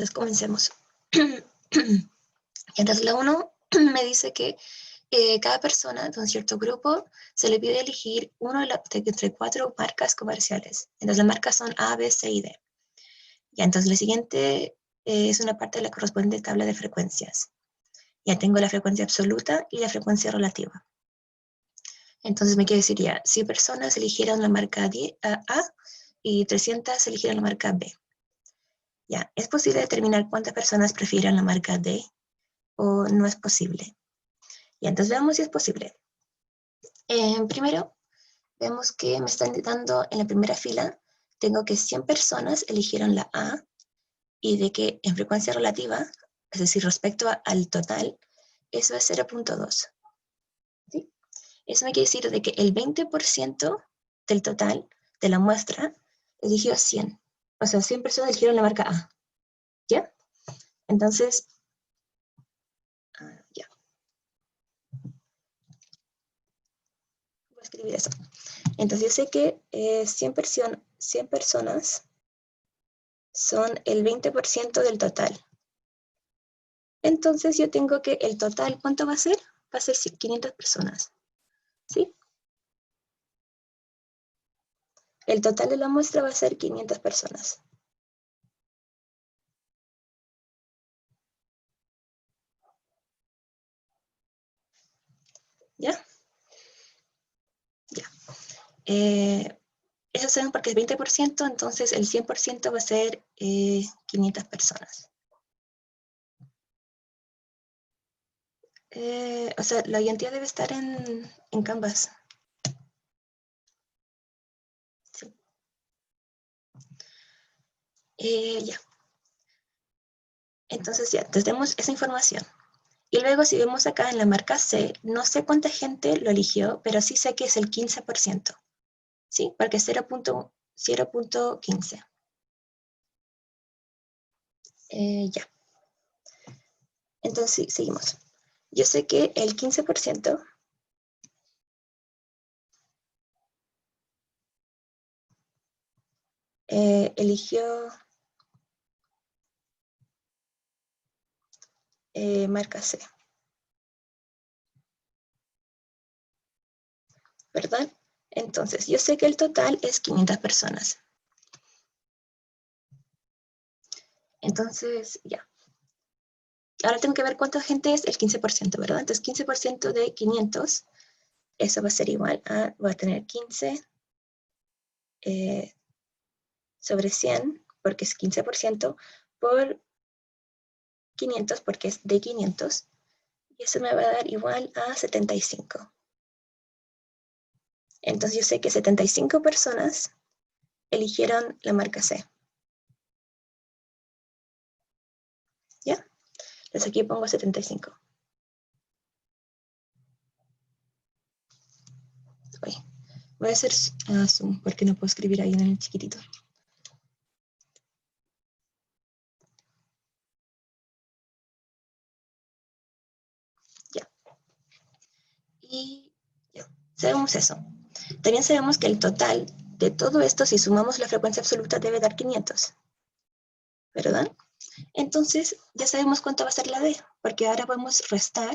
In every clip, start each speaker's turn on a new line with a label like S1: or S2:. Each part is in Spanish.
S1: Entonces comencemos. Entonces la 1 me dice que cada persona de un cierto grupo se le pide elegir uno de entre 4 marcas comerciales. Entonces las marcas son A, B, C y D. Ya, entonces la siguiente es una parte de la correspondiente tabla de frecuencias. Ya tengo la frecuencia absoluta y la frecuencia relativa. Entonces me quedaría, si personas eligieran la marca A y 300 eligieran la marca B. Ya, ¿es posible determinar cuántas personas prefieren la marca D o no es posible? Y entonces veamos si es posible. Primero, vemos que me están dando en la primera fila, tengo que 100 personas eligieron la A y de que en frecuencia relativa, es decir, respecto al total, eso es 0.2. ¿Sí? Eso me quiere decir de que el 20% del total de la muestra eligió 100. O sea, 100 personas eligieron la marca A. ¿Ya? Entonces, ya. Voy a escribir eso. Entonces yo sé que 100 personas son el 20% del total. Entonces yo tengo que el total, ¿cuánto va a ser? Va a ser 500 personas. ¿Sí? El total de la muestra va a ser 500 personas. ¿Ya? Ya. Eso sabemos porque es 20%, entonces el 100% va a ser 500 personas. O sea, la identidad debe estar en Canvas. Sí. Ya. Entonces ya, tenemos esa información. Y luego si vemos acá en la marca C, no sé cuánta gente lo eligió, pero sí sé que es el 15%. ¿Sí? Porque es 0.15. Ya. Entonces, sí, seguimos. Yo sé que el 15% eligió marca C. ¿Verdad? Entonces, yo sé que el total es 500 personas. Entonces, ya. Ahora tengo que ver cuánta gente es el 15%, ¿verdad? Entonces, 15% de 500, eso va a ser igual a, voy a tener 15 sobre 100, porque es 15%, por 500, porque es de 500, y eso me va a dar igual a 75. Entonces yo sé que 75 personas eligieron la marca C. ¿Ya? Entonces aquí pongo 75. Voy a hacer zoom porque no puedo escribir ahí en el chiquitito. Ya. Y ya. Sabemos eso. También sabemos que el total de todo esto, si sumamos la frecuencia absoluta, debe dar 500. ¿Verdad? Entonces, ya sabemos cuánto va a ser la D, porque ahora podemos restar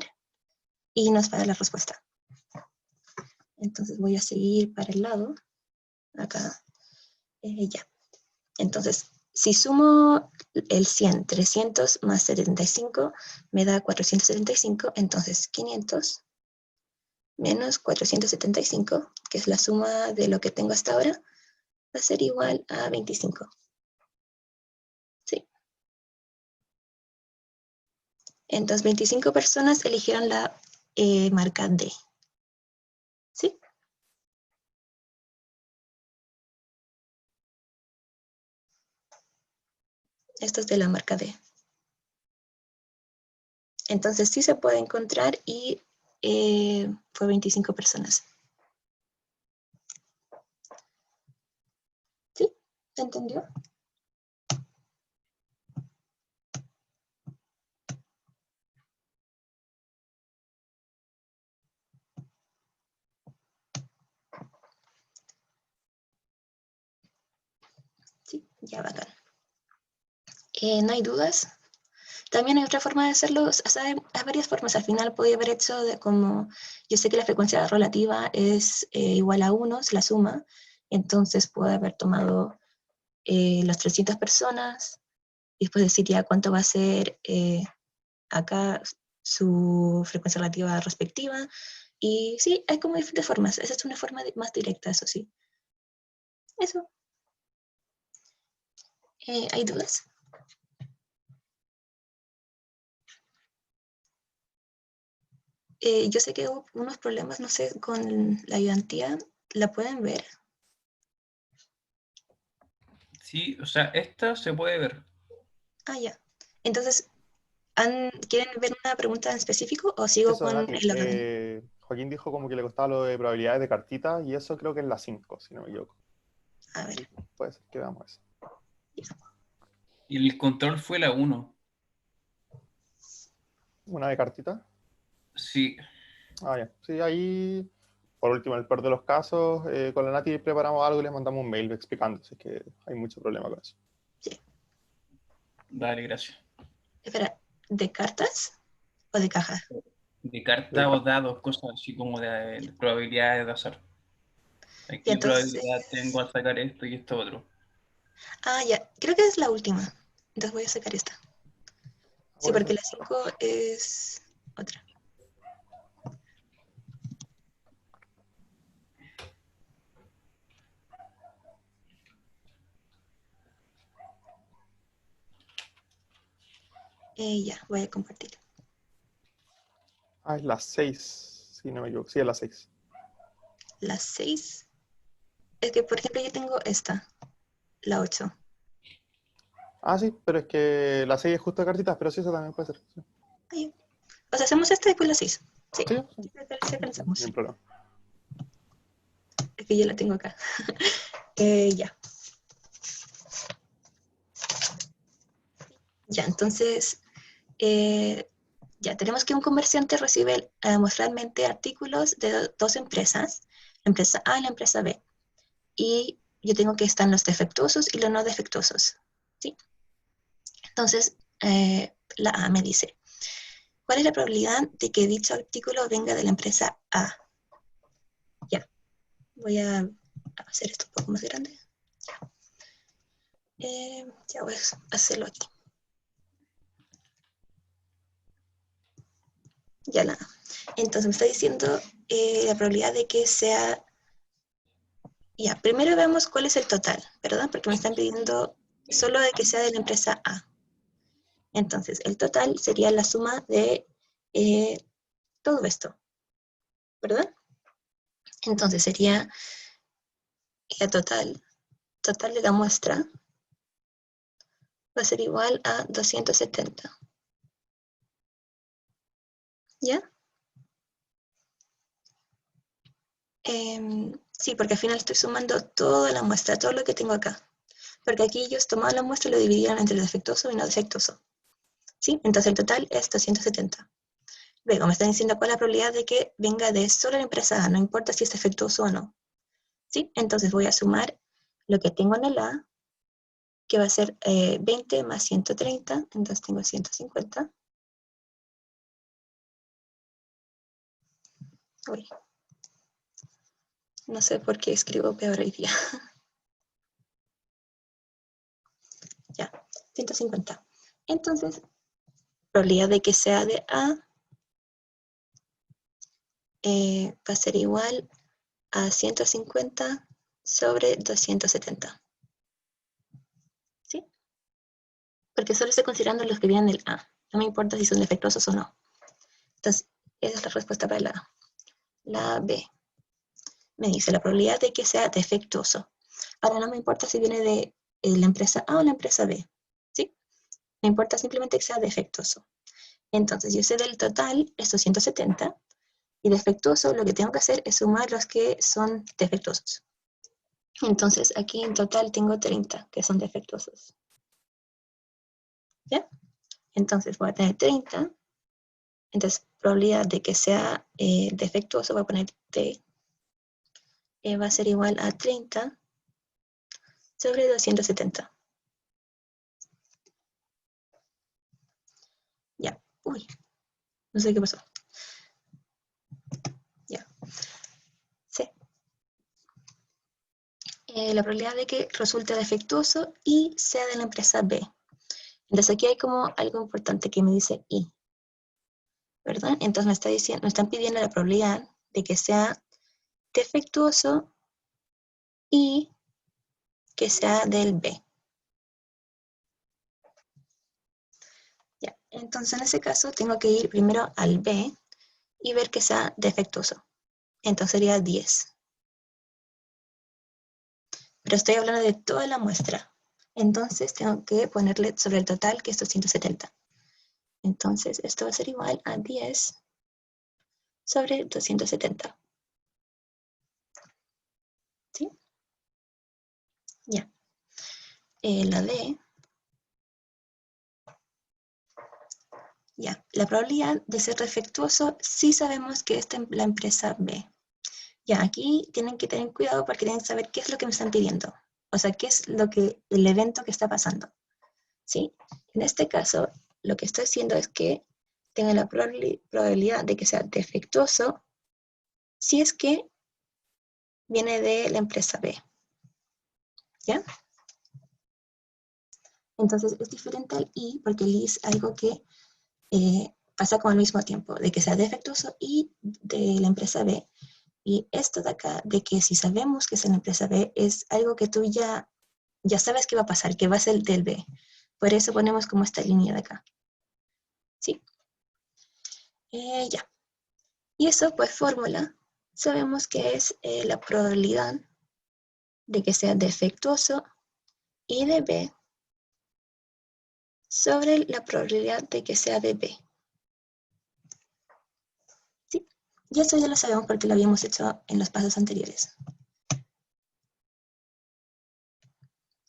S1: y nos va a dar la respuesta. Entonces voy a seguir para el lado, acá, ya. Entonces, si sumo el 100, 300 más 75, me da 475, entonces 500 menos 475, que es la suma de lo que tengo hasta ahora, va a ser igual a 25. ¿Sí? Entonces, 25 personas eligieron la marca D. ¿Sí? Esto es de la marca D. Entonces, sí se puede encontrar y fue 25 personas. ¿Sí? ¿Se entendió? Sí, ya bacán. No hay dudas. También hay otra forma de hacerlo, o sea, hay varias formas. Al final podría haber hecho de como, yo sé que la frecuencia relativa es igual a 1, es la suma, entonces puedo haber tomado las 300 personas y después decir ya cuánto va a ser acá su frecuencia relativa respectiva. Y sí, hay como diferentes formas. Esa es una forma más directa, eso sí. Eso. ¿Hay dudas? Yo sé que hubo unos problemas, no sé, con la ayudantía. ¿La pueden ver?
S2: Sí, o sea, esta se puede ver.
S1: Ah, ya. Entonces, ¿quieren ver una pregunta en específico o sigo
S3: Eso,
S1: con
S3: Nati.
S1: el orden?
S3: Joaquín dijo como que le costaba lo de probabilidades de cartitas y eso creo que es la 5, si no me equivoco.
S1: A ver.
S3: Puede ser que veamos eso.
S2: Y el control fue la 1.
S3: Una de cartitas.
S2: Sí,
S3: Ah, ya. Sí, ahí, por último, en el peor de los casos, con la Nati preparamos algo y les mandamos un mail explicando, así que hay mucho problema con eso.
S1: Sí.
S2: dale, gracias.
S1: Espera, ¿de cartas o de caja?
S2: De
S3: De
S2: carta o
S3: car-
S2: dados, cosas así como de probabilidades de azar.
S1: Y
S2: ¿Qué
S1: entonces,
S2: probabilidad tengo al sacar esto y esto otro?
S1: ya, creo que es la última. Entonces voy a sacar esta. Sí,
S3: Puede
S1: porque
S3: ser.
S1: la 5 es otra. Ya, voy a compartir.
S3: Ah, es la 6, si no me equivoco. Sí, es la 6.
S1: La 6. Es que, por ejemplo, yo tengo esta, la 8.
S3: Ah, sí, pero es que la 6 es justo de cartitas, pero sí, eso también puede ser. Sí,
S1: O sea, hacemos esta y después la 6. Sí,
S3: sí, sí,
S1: se alcanzamos.
S3: sin problema.
S1: Es que yo la tengo acá. Ya. Ya, entonces, ya tenemos que un comerciante recibe mostralmente artículos de dos empresas, la empresa A y la empresa B. Y yo tengo que están los defectuosos y los no defectuosos. ¿Sí? Entonces, la A me dice, ¿cuál es la probabilidad de que dicho artículo venga de la empresa A? Ya, voy a hacer esto un poco más grande. Ya voy a hacerlo aquí. Ya la. Entonces me está diciendo la probabilidad de que sea. Ya, primero veamos cuál es el total, ¿verdad? Porque me están pidiendo solo de que sea de la empresa A. Entonces, el total sería la suma de eh, todo esto, ¿verdad? Entonces sería la total de la muestra va a ser igual a 270. ¿Ya? Sí, porque al final estoy sumando toda la muestra, todo lo que tengo acá. Porque aquí ellos tomaban la muestra y lo dividían entre defectuoso y no defectuoso. ¿Sí? Entonces el total es 270. Luego me están diciendo cuál es la probabilidad de que venga de solo la empresa A, no importa si es defectuoso o no. ¿Sí? Entonces voy a sumar lo que tengo en el A, que va a ser 20 más 130, entonces tengo 150. Uy, no sé por qué escribo peor hoy día. Ya, 150. Entonces, probabilidad de que sea de A va a ser igual a 150 sobre 270. ¿Sí? Porque solo estoy considerando los que vienen del A. No me importa si son defectuosos o no. Entonces, esa es la respuesta para la A. La B me dice la probabilidad de que sea defectuoso. Ahora no me importa si viene de la empresa A o la empresa B. ¿Sí? Me importa simplemente que sea defectuoso. Entonces, yo sé del total, estos 170, y defectuoso, lo que tengo que hacer es sumar los que son defectuosos. Entonces, aquí en total tengo 30 que son defectuosos. ¿Ya? Entonces, voy a tener 30. Entonces, probabilidad de que sea defectuoso, voy a poner T, va a ser igual a 30 sobre 270. No sé qué pasó. Ya. C. La probabilidad de que resulte defectuoso y sea de la empresa B. Entonces aquí hay como algo importante que me dice I, ¿verdad? Entonces me están pidiendo la probabilidad de que sea defectuoso y que sea del B. Ya, entonces en ese caso tengo que ir primero al B y ver que sea defectuoso. Entonces sería 10. Pero estoy hablando de toda la muestra. Entonces tengo que ponerle sobre el total, que es 270. Entonces esto va a ser igual a 10 sobre 270. ¿Sí? Ya. La D. Ya. La probabilidad de ser defectuoso, sí sabemos que es la empresa B. Ya, aquí tienen que tener cuidado porque tienen que saber qué es lo que me están pidiendo. O sea, qué es el evento que está pasando. ¿Sí? En este caso, lo que estoy haciendo es que tenga la probabilidad de que sea defectuoso si es que viene de la empresa B. ¿Ya? Entonces es diferente al I, porque el I es algo que pasa como al mismo tiempo, de que sea defectuoso y de la empresa B. Y esto de acá, de que si sabemos que es en la empresa B, es algo que tú ya sabes que va a pasar, que va a ser del B. Por eso ponemos como esta línea de acá. ¿Sí? Ya. Y eso, pues, fórmula, sabemos que es la probabilidad de que sea defectuoso I de B sobre la probabilidad de que sea de B. ¿Sí? Y eso ya lo sabemos porque lo habíamos hecho en los pasos anteriores.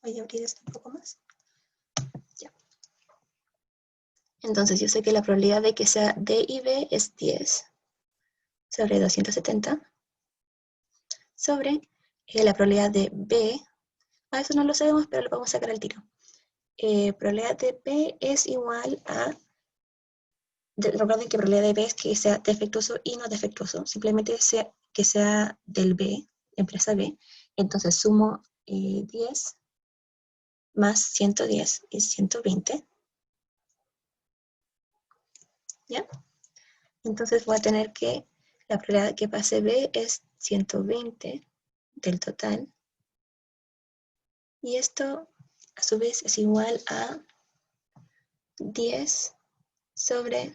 S1: Voy a abrir esto un poco más. Ya. Entonces yo sé que la probabilidad de que sea D y B es 10 sobre 270 sobre la probabilidad de B. Eso no lo sabemos, pero lo vamos a sacar al tiro. Probabilidad de B es igual a... Recuerden que probabilidad de B es que sea defectuoso y no defectuoso. Simplemente que sea del B, empresa B. Entonces sumo 10 más 110 es 120. ¿Ya? Entonces voy a tener que la probabilidad de que pase B es 120 del total. Y esto a su vez es igual a 10 sobre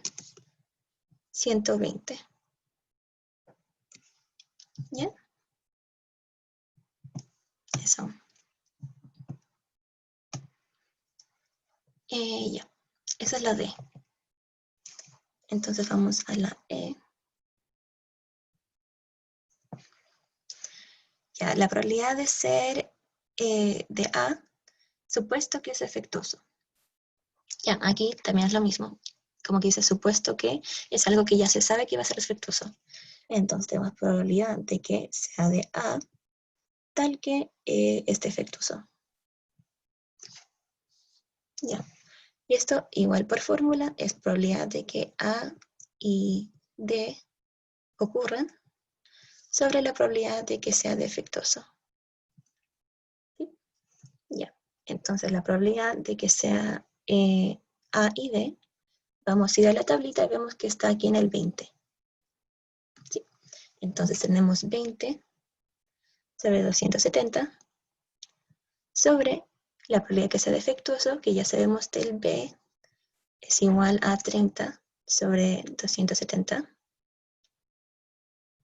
S1: 120. ¿Ya? Eso. Ya. Esa es la D. Entonces vamos a la E. Ya, la probabilidad de ser de A, supuesto que es defectuoso. Ya, aquí también es lo mismo. Como que dice, supuesto que es algo que ya se sabe que va a ser defectuoso. Entonces tenemos probabilidad de que sea de A, tal que es defectuoso. Ya. Y esto, igual por fórmula, es probabilidad de que A y D ocurran sobre la probabilidad de que sea defectuoso. ¿Sí? Ya. Entonces la probabilidad de que sea A y D, vamos a ir a la tablita y vemos que está aquí en el 20. ¿Sí? Entonces tenemos 20 sobre 270 sobre la probabilidad de que sea defectuoso, que ya sabemos del B, es igual a 30 sobre 270.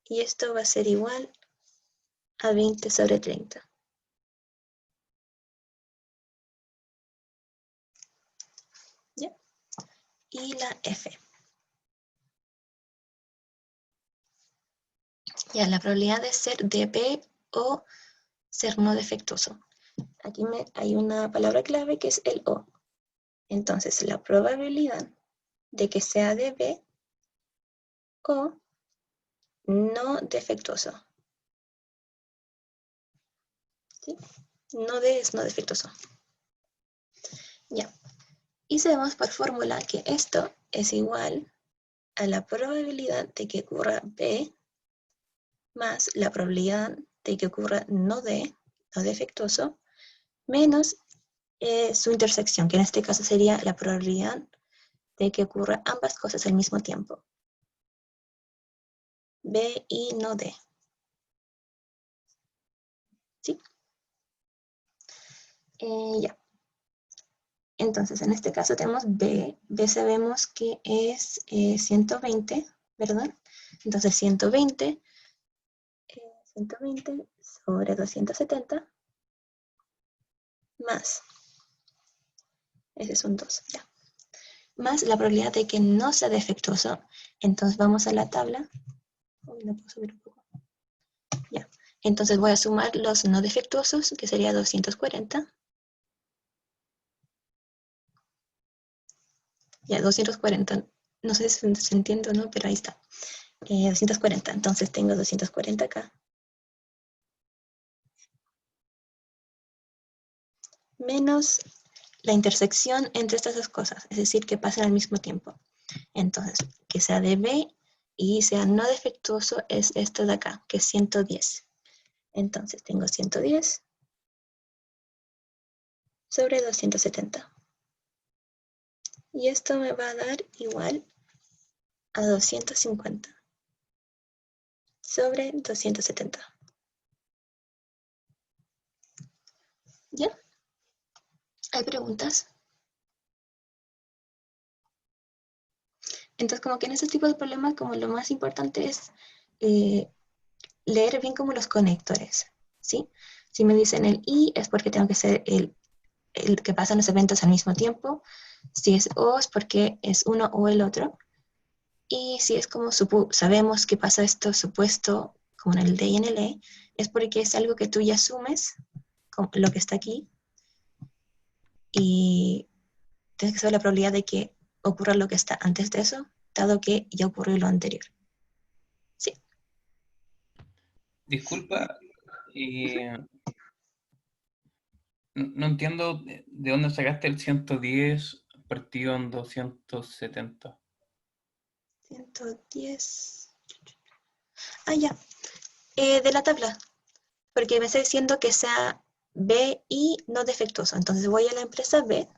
S1: Y esto va a ser igual a 20 sobre 30. ¿Ya? Y la F. Ya, la probabilidad de ser DB o ser no defectuoso. Aquí hay una palabra clave que es el O. Entonces, la probabilidad de que sea DB o no defectuoso. ¿Sí? No D es no defectuoso. Ya. Y sabemos por fórmula que esto es igual a la probabilidad de que ocurra B más la probabilidad de que ocurra no D, no defectuoso, menos su intersección, que en este caso sería la probabilidad de que ocurra ambas cosas al mismo tiempo. B y no D. ¿Sí? Ya. Entonces, en este caso tenemos B. B sabemos que es 120, ¿verdad? Entonces, 120 sobre 270 más, ese es un 2, ya. Más la probabilidad de que no sea defectuoso. Entonces, vamos a la tabla. Uy, no puedo subir un poco. Ya. Entonces, voy a sumar los no defectuosos, que sería 240. Ya, 240. No sé si se entiende o no, pero ahí está. 240. Entonces, tengo 240 acá. Menos la intersección entre estas dos cosas, es decir, que pasen al mismo tiempo. Entonces, que sea de B y sea no defectuoso es esto de acá, que es 110. Entonces, tengo 110 sobre 270. Y esto me va a dar igual a 250 sobre 270. ¿Ya? ¿Hay preguntas? Entonces, como que en este tipo de problemas, como lo más importante es leer bien como los conectores, ¿sí? Si me dicen el I es porque tengo que ser el que pasan los eventos al mismo tiempo. Si es O es porque es uno o el otro. Y si es como sabemos que pasa esto supuesto, como en el D y en el E, es porque es algo que tú ya asumes, como lo que está aquí, y tienes que saber la probabilidad de que ocurra lo que está antes de eso, dado que ya ocurrió lo anterior. Sí.
S2: Disculpa, no entiendo de dónde sacaste el 110 partido en 270.
S1: 110. Ah, ya. De la tabla. Porque me está diciendo que sea B y no defectuoso. Entonces voy a la empresa B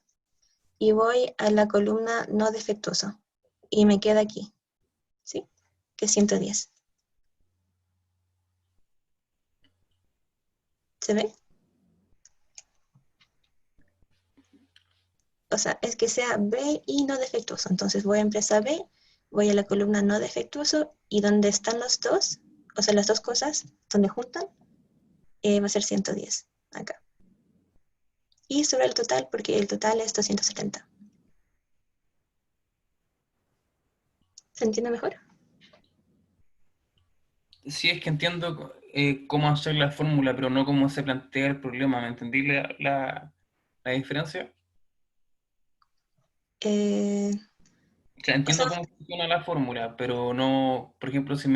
S1: y voy a la columna no defectuoso. Y me queda aquí, ¿sí? Que es 110. ¿Se ve? O sea, es que sea B y no defectuoso. Entonces voy a empresa B, voy a la columna no defectuoso y donde están los dos, o sea, las dos cosas, donde juntan, va a ser 110, acá. Y sobre el total, porque el total es 270. ¿Se entiende mejor?
S2: Sí, es que entiendo cómo hacer la fórmula, pero no cómo se plantea el problema. ¿Me entendí la diferencia?
S1: Eh,
S2: O sea,
S1: o sea,
S2: entiendo cómo funciona la fórmula, pero no, por ejemplo, si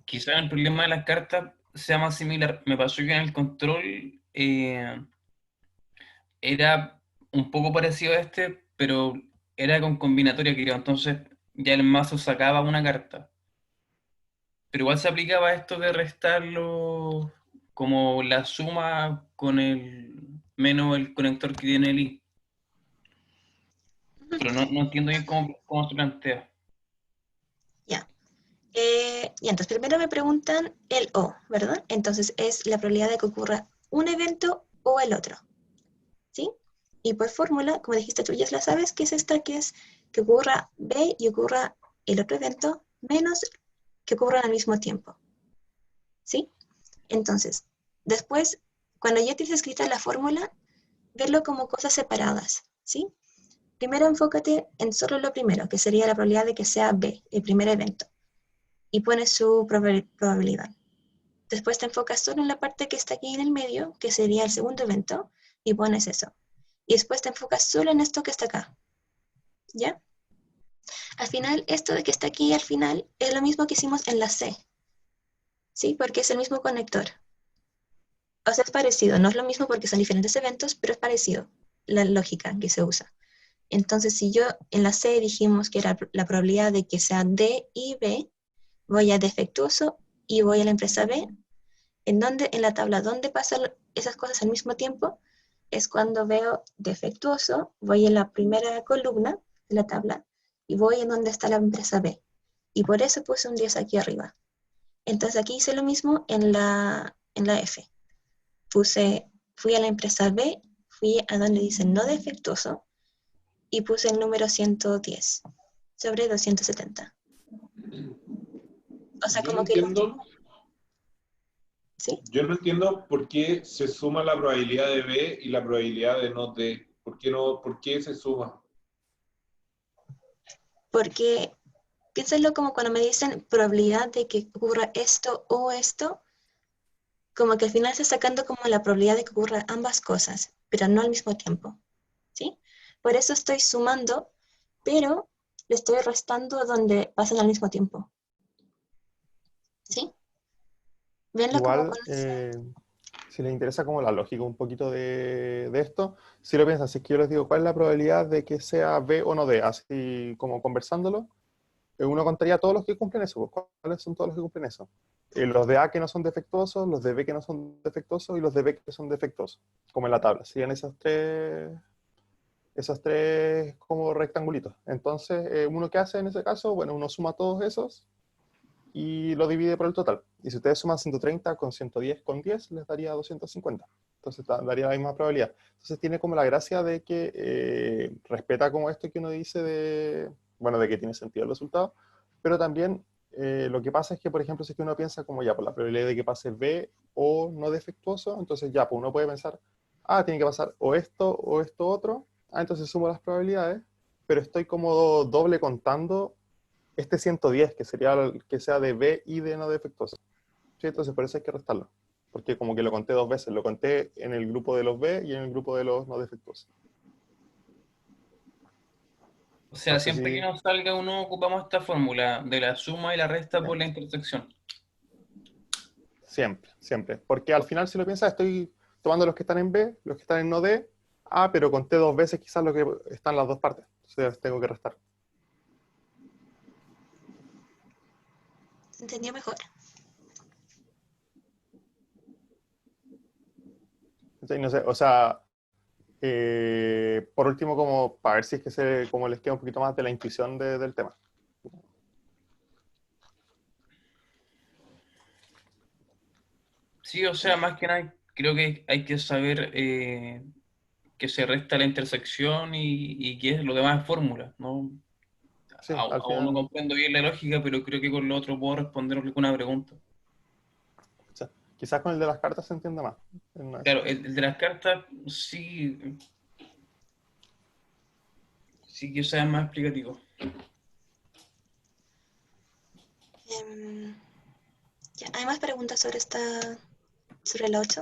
S2: quizá el problema de las cartas sea más similar. Me pasó que en el control era un poco parecido a este, pero era con combinatoria, creo. Entonces ya el mazo sacaba una carta. Pero igual se aplicaba esto de restarlo como la suma con el menos el conector que tiene el I. Pero no entiendo bien cómo se plantea.
S1: ya. Y entonces primero me preguntan el O, ¿verdad? Entonces es la probabilidad de que ocurra un evento o el otro, ¿sí? Y por fórmula, como dijiste tú, ya la sabes, que es esta, que es que ocurra B y ocurra el otro evento, menos que ocurran al mismo tiempo, ¿sí? Entonces, después, cuando ya tienes escrita la fórmula, verlo como cosas separadas, ¿sí? Primero enfócate en solo lo primero, que sería la probabilidad de que sea B, el primer evento, y pones su probabilidad. Después te enfocas solo en la parte que está aquí en el medio, que sería el segundo evento, y pones eso. Y después te enfocas solo en esto que está acá, ¿ya? Al final, esto de que está aquí al final es lo mismo que hicimos en la C, ¿sí? Porque es el mismo conector. O sea, es parecido, no es lo mismo porque son diferentes eventos, pero es parecido la lógica que se usa. Entonces, si yo en la C dijimos que era la probabilidad de que sea D y B, voy a defectuoso y voy a la empresa B. En la tabla donde pasan esas cosas al mismo tiempo, es cuando veo defectuoso, voy en la primera columna de la tabla y voy en donde está la empresa B. Y por eso puse un 10 aquí arriba. Entonces aquí hice lo mismo en la F. Fui a la empresa B, fui a donde dice no defectuoso y puse el número 110 sobre 270. O sea,
S4: Yo no
S1: como que lo
S4: entiendo,
S1: último, ¿sí?
S4: yo no entiendo por qué se suma la probabilidad de B y la probabilidad de no D. ¿Por qué no, por qué se suma?
S1: Porque piénsalo como cuando me dicen probabilidad de que ocurra esto o esto, como que al final estás sacando como la probabilidad de que ocurra ambas cosas, pero no al mismo tiempo, ¿sí? Por eso estoy sumando, pero le estoy restando donde pasan al mismo tiempo, ¿sí? Venlo como
S3: Igual,
S1: con ese...
S3: si les interesa como la lógica un poquito de esto, si lo piensan, si es que yo les digo cuál es la probabilidad de que sea B o no D, así como conversándolo, uno contaría todos los que cumplen eso, pues, ¿cuáles son todos los que cumplen eso? Los de A que no son defectuosos, los de B que no son defectuosos y los de B que son defectuosos, como en la tabla. Serían esos tres como rectangulitos. Entonces, uno que hace en ese caso, bueno, uno suma todos esos y lo divide por el total. Y si ustedes suman 130 con 110 con 10, les daría 250. Entonces daría la misma probabilidad. Entonces tiene como la gracia de que respeta como esto que uno dice de, bueno, de que tiene sentido el resultado, pero también lo que pasa es que, por ejemplo, si es que uno piensa como ya, por la probabilidad de que pase B o no defectuoso, entonces ya, pues uno puede pensar, ah, tiene que pasar o esto otro, ah, entonces sumo las probabilidades, pero estoy como doble contando este 110, que sería el que sea de B y de no defectuoso. ¿Sí? Entonces por eso hay que restarlo. Porque como que lo conté dos veces. Lo conté en el grupo de los B y en el grupo de los no defectuosos.
S2: O sea,
S3: No sé
S2: siempre que
S3: si...
S2: nos salga uno ocupamos esta fórmula de la suma y la resta por la intersección.
S3: Siempre, siempre. Porque al final, si lo piensas, estoy tomando los que están en B, los que están en no D. Ah, pero conté dos veces quizás lo que están las dos partes. Entonces tengo que restar.
S1: ¿Se entendió mejor?
S3: Entonces, no sé, o sea, por último, como para ver si es que como les queda un poquito más de la intuición del tema.
S2: Sí, o sea, más que nada creo que hay que saber que se resta la intersección y que es lo demás es fórmula, ¿no?
S3: Sí, al
S2: Aún no
S3: final,
S2: comprendo bien la lógica, pero creo que con lo otro puedo responder alguna pregunta.
S3: o sea, quizás con el de las cartas se entienda más.
S2: Claro, el de las cartas sí, sí que sea más explicativo.
S1: Em, ya, ¿hay más preguntas sobre la 8?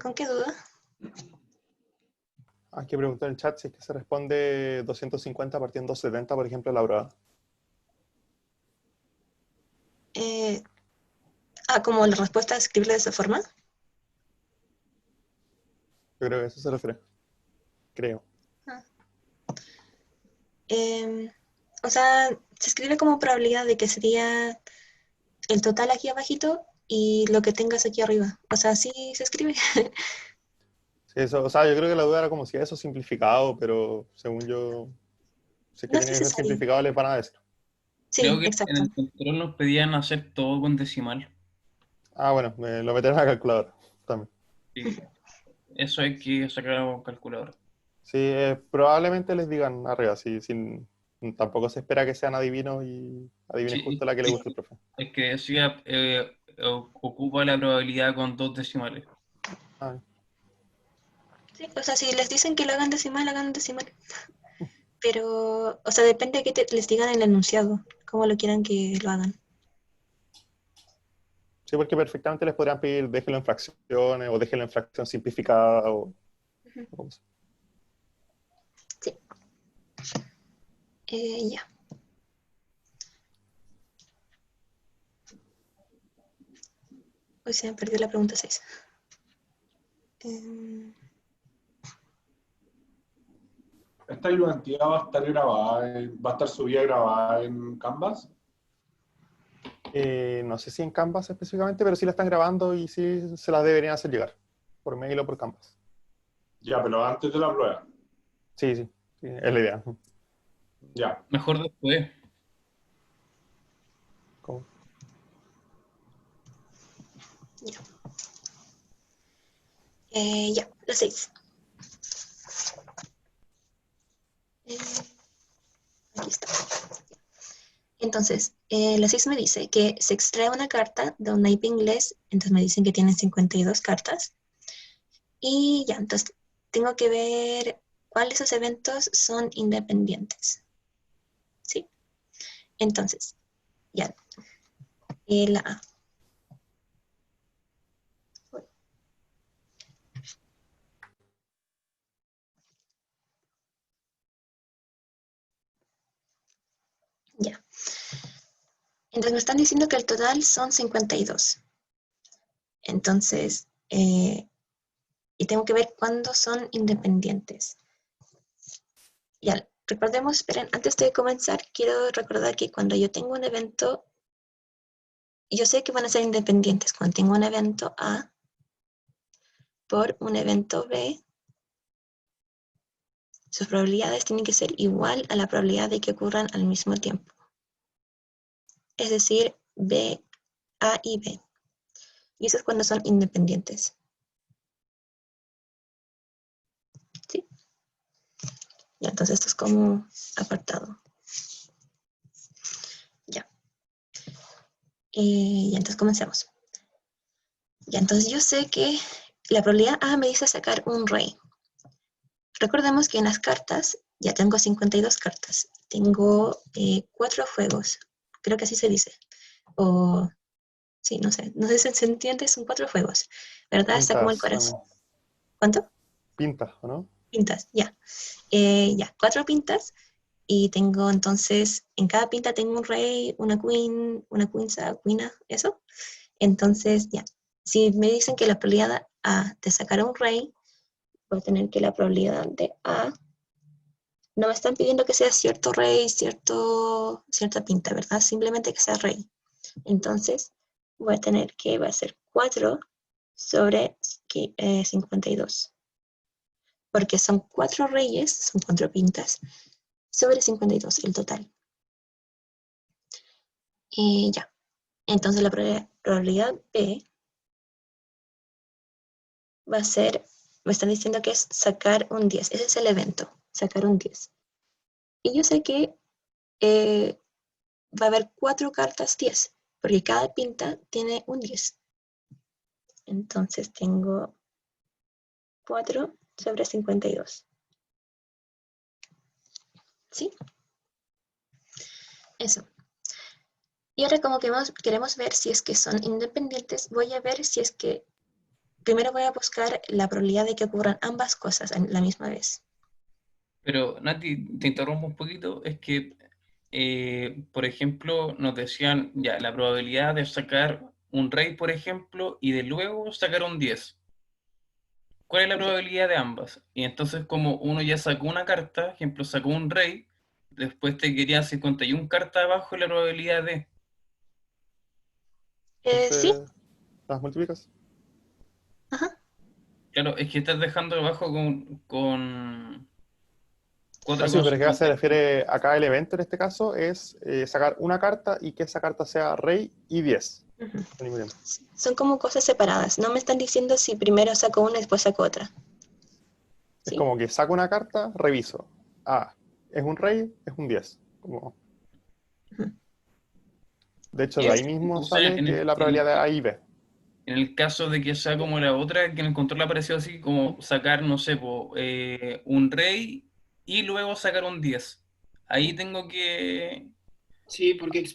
S1: ¿Con qué duda?
S3: Hay que preguntar en el chat si es que se responde 250 partiendo 70, por ejemplo, la prueba.
S1: Eh, ¿Como la respuesta escribirla de esa forma?
S3: Yo creo que a eso se refiere. Creo.
S1: Ah. O sea, se escribe como probabilidad de que sería el total aquí abajito y lo que tengas aquí arriba. O sea, sí se escribe.
S3: Sí, eso, o sea, yo creo que la duda era como si eso simplificado, pero según yo, si es que
S1: No es
S3: tiene que ser
S1: necesario.
S3: simplificado, les van a decir.
S1: Sí,
S2: Creo que en
S1: exacto.
S2: el control nos pedían hacer todo con decimal.
S3: Ah, bueno, me lo meterán a la calculadora también.
S2: Y eso hay que sacarlo con calculadora.
S3: Sí, probablemente les digan arriba, tampoco se espera que sean adivinos y adivinen justo
S2: Sí,
S3: la que le gusta el profe.
S2: es que decía, ocupa la probabilidad con dos decimales.
S3: Ah,
S1: Sí, o sea, si les dicen que lo hagan decimal, hagan decimal. Pero, o sea, depende de qué les digan en el enunciado, cómo lo quieran que lo hagan.
S3: Sí, porque perfectamente les podrían pedir déjenlo en fracciones o déjenlo en fracción simplificada o como sea.
S1: Sí. Ya. Hoy se me perdió la pregunta 6.
S4: ¿Esta ayudantia va a estar grabada, va a estar subida grabada en Canvas?
S3: No sé si en Canvas específicamente, pero sí la están grabando y sí se la deberían hacer llegar, por mail o por Canvas.
S4: Ya, pero antes de la prueba.
S3: Sí, sí, sí, es la idea.
S4: Ya.
S2: Mejor después.
S3: ¿Cómo?
S1: Ya. Ya, la 6. Aquí está. Entonces, la 6 me dice que se extrae una carta de un naipe inglés, entonces me dicen que tienen 52 cartas. Y ya, entonces tengo que ver cuáles de esos eventos son independientes. ¿Sí? Entonces, ya, la A. Ya. Entonces me están diciendo que el total son 52. Entonces, y tengo que ver cuándo son independientes. Ya, recordemos, esperen, antes de comenzar, quiero recordar que cuando yo tengo un evento, yo sé que van a ser independientes. Cuando tengo un evento A por un evento B, sus probabilidades tienen que ser igual a la probabilidad de que ocurran al mismo tiempo. Es decir, B, A y B. Y eso es cuando son independientes. ¿Sí? Ya, entonces esto es como apartado. Ya. Y entonces comencemos. Ya, entonces yo sé que la probabilidad A me dice sacar un rey. Recordemos que en las cartas, ya tengo 52 cartas. Tengo 4 juegos. Creo que así se dice. O, sí, no sé. No sé si se entiende, son 4 juegos. ¿Verdad? Está como el
S3: Pintas
S1: corazón.
S3: también.
S1: ¿Cuánto?
S3: Pintas, ¿o no?
S1: Pintas, ya. Ya, 4 pintas. Y tengo entonces, en cada pinta tengo un rey, una queensa, queena, eso. Entonces, ya. Si me dicen que la probabilidad A de sacar un rey, voy a tener que la probabilidad de A, no me están pidiendo que sea cierto rey, cierta pinta, ¿verdad? Simplemente que sea rey. Entonces, voy a tener que, va a ser 4 sobre 52. Porque son 4 reyes, son 4 pintas, sobre 52 el total. Y ya. Entonces la probabilidad B va a ser, me están diciendo que es sacar un 10. Ese es el evento, sacar un 10. Y yo sé que va a haber 4 cartas 10, porque cada pinta tiene un 10. Entonces tengo 4 sobre 52. ¿Sí? Eso. Y ahora como que queremos ver si es que son independientes, voy a ver si es que, primero voy a buscar la probabilidad de que ocurran ambas cosas a la misma vez.
S2: Pero, Nati, te interrumpo un poquito. Es que, por ejemplo, nos decían ya la probabilidad de sacar un rey, por ejemplo, y de luego sacar un 10. ¿Cuál es la probabilidad de ambas? Y entonces, como uno ya sacó una carta, ejemplo, sacó un rey, después te querían 51 cartas abajo y la probabilidad de.
S1: Sí,
S3: Entonces, las multiplicas.
S1: ajá.
S2: Claro, es que estás dejando abajo con
S3: Ah, sí, pero es que acá se
S2: 4,50.
S3: refiere, acá el evento en este caso es sacar una carta y que esa carta sea rey y 10
S1: Ujú.
S3: al mismo tiempo.
S1: Son como cosas separadas. No me están diciendo si primero saco una y después saco otra.
S3: Es
S1: ¿Sí?
S3: como que saco una carta, reviso. Ah, es un rey, es un 10. Como,
S1: Ujú.
S3: de hecho, de
S1: Es-
S3: ahí mismo
S2: Entonces,
S3: sale que la probabilidad de A y B.
S2: en el caso de que sea como la otra, que en el control apareció así, como sacar, no sé, un rey y luego sacar un 10. Ahí tengo que...
S5: Sí, porque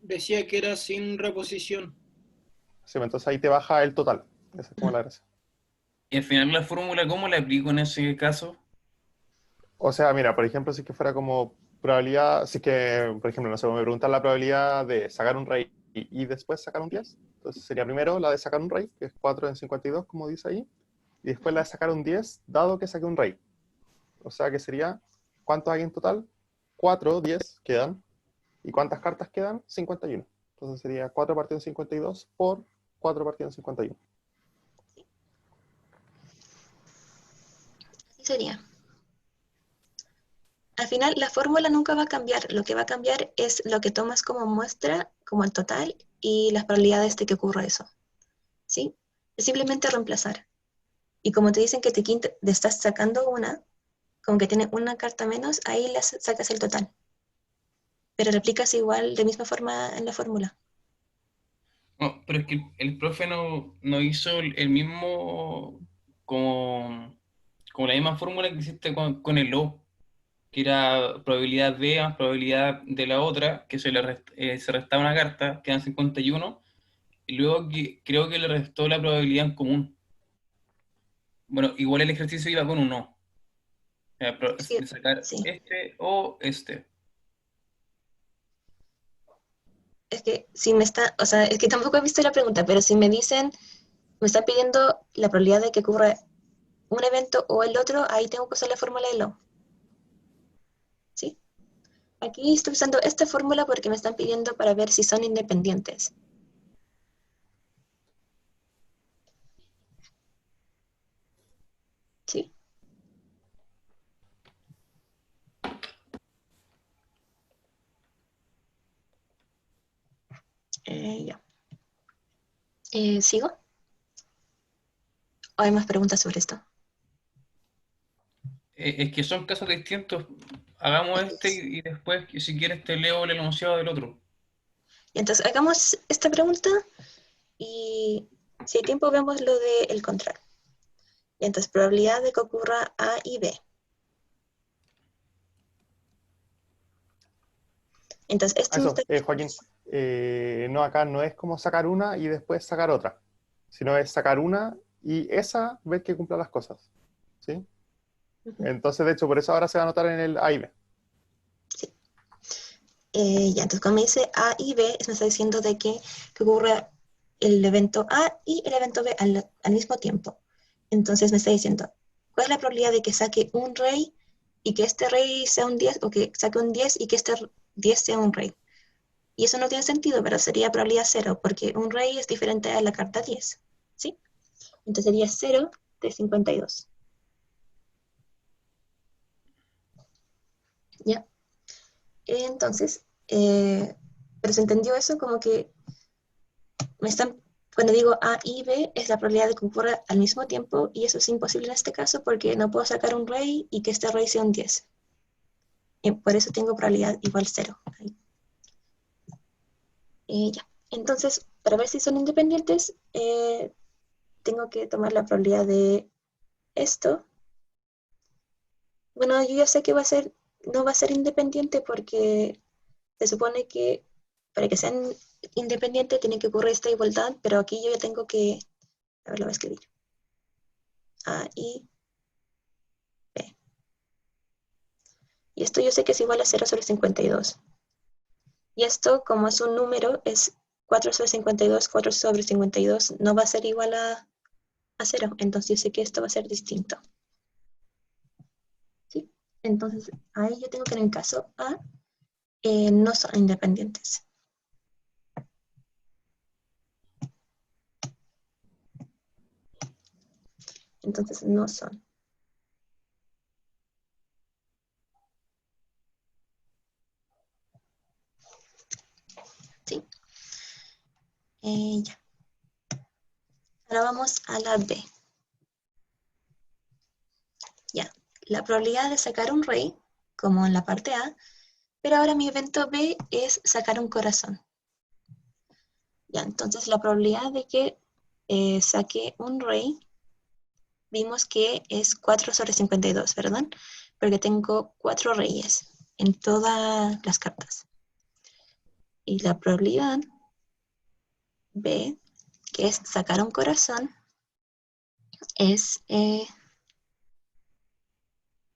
S5: decía que era sin reposición.
S3: Sí, entonces ahí te baja el total. Esa es como la gracia.
S2: Y al final la fórmula, ¿cómo la aplico en ese caso?
S3: O sea, mira, por ejemplo, si que fuera como probabilidad, si que, por ejemplo, no sé, me preguntan la probabilidad de sacar un rey y después sacar un 10, entonces sería primero la de sacar un rey, que es 4 en 52, como dice ahí, y después la de sacar un 10, dado que saqué un rey. O sea, que sería, ¿cuántos hay en total? 4, 10 quedan. ¿Y cuántas cartas quedan? 51. Entonces sería 4 partido en 52 por 4 partido en 51.
S1: Así sería. Al final, la fórmula nunca va a cambiar. Lo que va a cambiar es lo que tomas como muestra, como el total, y las probabilidades de que ocurra eso. ¿Sí? Es simplemente reemplazar. Y como te dicen que te estás sacando una, como que tiene una carta menos, ahí sacas el total. Pero replicas igual de misma forma en la fórmula.
S2: No, pero es que el profe no hizo el mismo, como la misma fórmula que hiciste con el O, que era probabilidad B más probabilidad de la otra, que se restaba una carta, quedan 51, y luego creo que le restó la probabilidad en común. Bueno, igual el ejercicio iba con un O, o sea,
S1: Sí,
S2: de sacar
S1: sí.
S2: este o este.
S1: Es que si me está, o sea, es que tampoco he visto la pregunta, pero si me dicen, me están pidiendo la probabilidad de que ocurra un evento o el otro, ahí tengo que usar la fórmula de lo. ¿Sí? Aquí estoy usando esta fórmula porque me están pidiendo para ver si son independientes. ¿Sí? Ya. ¿Sigo? ¿O hay más preguntas sobre esto?
S2: Es que son casos distintos. Hagamos
S1: Así
S2: este
S1: es.
S2: y después, si quieres, te leo el enunciado del otro.
S1: Y entonces hagamos esta pregunta y si hay tiempo vemos lo del control. Y entonces probabilidad de que ocurra A y B. Entonces esto me está
S3: Eso,
S1: diciendo,
S3: Joaquín, no, acá no es como sacar una y después sacar otra, sino es sacar una y esa ver que cumpla las cosas. ¿Sí?
S1: ujú,
S3: Entonces, de hecho, por eso ahora se va a anotar en el A y B.
S1: sí. Ya, entonces cuando me dice A y B, me está diciendo de que ocurra el evento A y el evento B al mismo tiempo. Entonces me está diciendo, ¿cuál es la probabilidad de que saque un rey y que este rey sea un 10 o que saque un 10 y que este 10 sea un rey? Y eso no tiene sentido, pero sería probabilidad cero, porque un rey es diferente a la carta 10, ¿sí? Entonces sería 0 de 52, ¿ya? Entonces, pero se entendió eso como que me están, cuando digo A y B, es la probabilidad de que ocurra al mismo tiempo, y eso es imposible en este caso porque no puedo sacar un rey y que este rey sea un 10. Y por eso tengo probabilidad igual cero. Ahí. Ya. Entonces, para ver si son independientes, tengo que tomar la probabilidad de esto. Bueno, yo ya sé que no va a ser independiente porque se supone que para que sean independientes tiene que ocurrir esta igualdad, pero aquí yo ya tengo que, a ver, lo voy a escribir. A y B. Y esto yo sé que es igual a 0 sobre 52. Y esto, como es un número, es 4 sobre 52, 4 sobre 52 no va a ser igual a 0. Entonces yo sé que esto va a ser distinto. ¿Sí? Entonces ahí yo tengo que en el caso A no son independientes. Entonces no son. ¿Sí? Ya. Ahora vamos a la B. Ya. La probabilidad de sacar un rey, como en la parte A, pero ahora mi evento B es sacar un corazón. Ya, entonces la probabilidad de que saque un rey, vimos que es 4 sobre 52, ¿verdad? Porque tengo 4 reyes en todas las cartas. Y la probabilidad B que es sacar un corazón, es...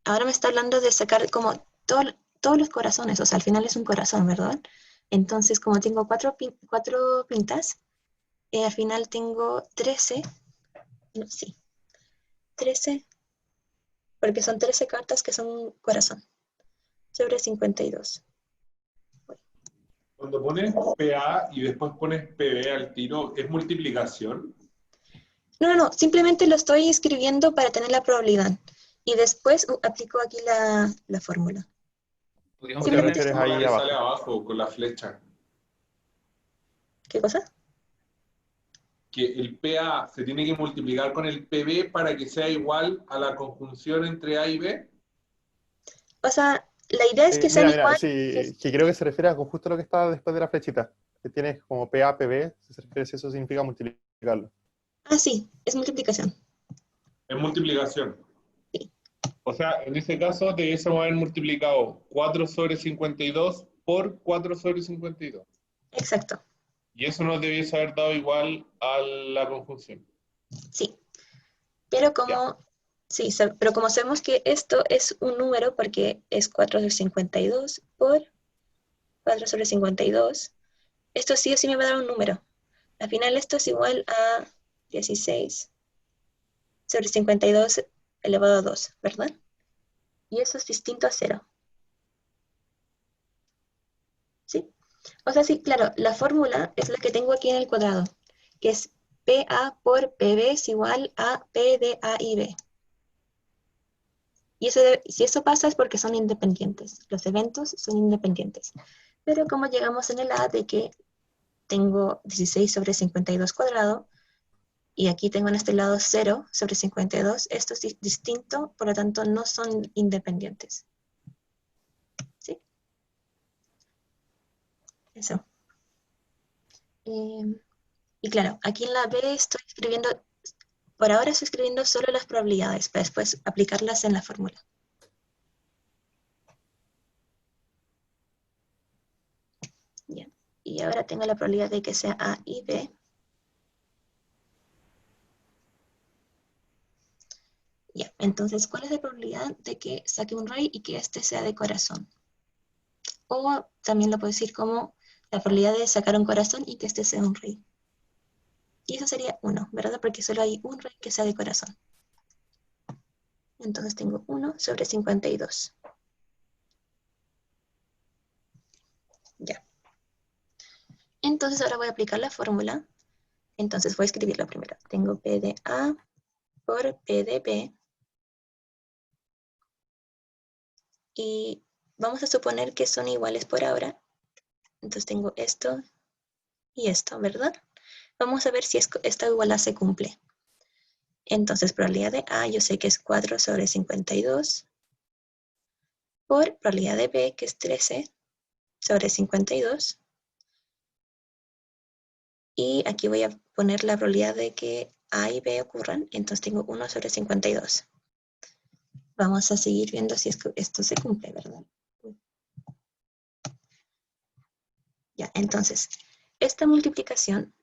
S1: ahora me está hablando de sacar como todos los corazones, o sea, al final es un corazón, ¿verdad? Entonces, como tengo cuatro pintas, al final tengo 13, no, sí, 13, porque son 13 cartas que son corazón, sobre 52.
S4: Cuando pones PA y después pones PB al tiro, ¿es multiplicación?
S1: No, simplemente lo estoy escribiendo para tener la probabilidad. Y después aplico aquí la fórmula.
S2: Podríamos
S3: ¿Por qué
S1: Simplemente
S3: refieres
S1: es como...
S4: Ahora
S3: ahí
S4: le sale
S3: abajo?
S4: abajo con la flecha.
S1: ¿Qué cosa?
S4: Que el PA se tiene que multiplicar con el PB para que sea igual a la conjunción entre A y B.
S1: O sea, la idea es que sean
S3: Mira,
S1: igual.
S3: sí, que creo que se refiere a justo lo que está después de la flechita. Que tienes como PA, PB, se refiere si eso significa multiplicarlo.
S1: Ah, sí, es multiplicación.
S4: Es multiplicación.
S1: Sí.
S4: O sea, en ese caso debiésemos haber multiplicado 4 sobre 52 por 4 sobre 52.
S1: Exacto,
S4: Y eso nos debiese haber dado igual a la conjunción.
S1: sí. Pero
S4: Ya.
S1: como, sí, pero como sabemos que esto es un número porque es 4 sobre 52 por 4 sobre 52, esto sí o sí me va a dar un número. Al final esto es igual a 16 sobre 52 elevado a 2, ¿verdad? Y eso es distinto a 0. ¿Sí? O sea, sí, claro, la fórmula es la que tengo aquí en el cuadrado, que es PA por PB es igual a P de A y B. Y eso si eso pasa es porque son independientes. Los eventos son independientes. Pero como llegamos en el A de que tengo 16 sobre 52 cuadrado, y aquí tengo en este lado 0 sobre 52, esto es distinto, por lo tanto no son independientes. ¿Sí? Eso. Y claro, aquí en la B estoy escribiendo, por ahora estoy escribiendo solo las probabilidades, para después aplicarlas en la fórmula. Bien. Y ahora tengo la probabilidad de que sea A y B. Ya, entonces, ¿cuál es la probabilidad de que saque un rey y que este sea de corazón? O también lo puedo decir como la probabilidad de sacar un corazón y que este sea un rey. Y eso sería 1, ¿verdad? Porque solo hay un rey que sea de corazón. Entonces tengo 1 sobre 52. Ya. Entonces ahora voy a aplicar la fórmula. Entonces voy a escribirlo primero. Tengo P de A por P de B. Y vamos a suponer que son iguales por ahora. Entonces tengo esto y esto, ¿verdad? Vamos a ver si esta igualdad se cumple. Entonces, probabilidad de A, yo sé que es 4 sobre 52, por probabilidad de B, que es 13 sobre 52. Y aquí voy a poner la probabilidad de que A y B ocurran, entonces tengo 1 sobre 52. Vamos a seguir viendo si esto se cumple, ¿verdad? Ya, entonces, esta multiplicación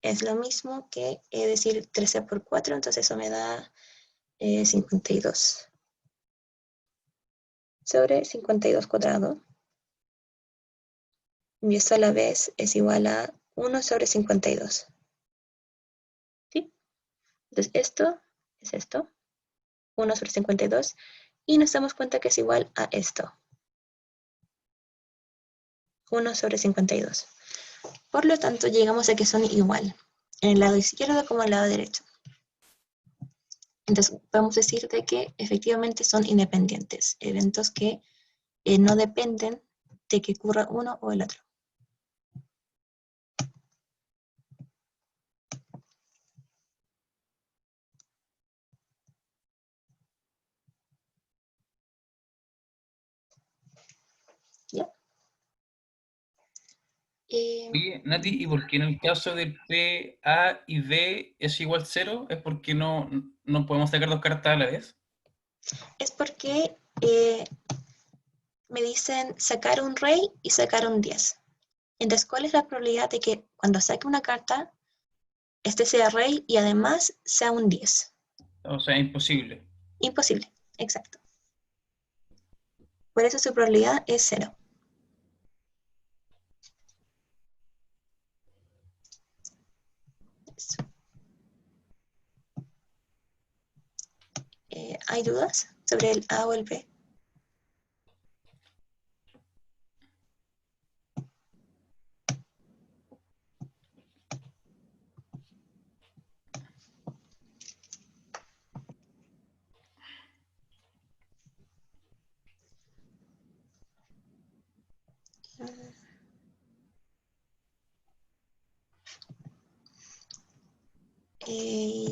S1: es lo mismo que decir 13 por 4, entonces eso me da 52 sobre 52 cuadrado. Y esto a la vez es igual a 1 sobre 52. ¿Sí? Entonces esto es esto, 1 sobre 52, y nos damos cuenta que es igual a esto, 1 sobre 52. Por lo tanto, llegamos a que son igual, en el lado izquierdo como en el lado derecho. Entonces, podemos decir de que efectivamente son independientes, eventos que no dependen de que ocurra uno o el otro. ¿Ya?
S2: Oye, Nati, ¿y por qué en el caso del P, A y B es igual 0? ¿Es porque no podemos sacar dos cartas a la vez?
S1: Es porque me dicen sacar un rey y sacar un 10. Entonces, ¿cuál es la probabilidad de que cuando saque una carta este sea array y además sea un 10.
S2: O sea, imposible.
S1: Imposible, exacto. Por eso su probabilidad es 0. Eso. ¿Hay dudas sobre el A o el B?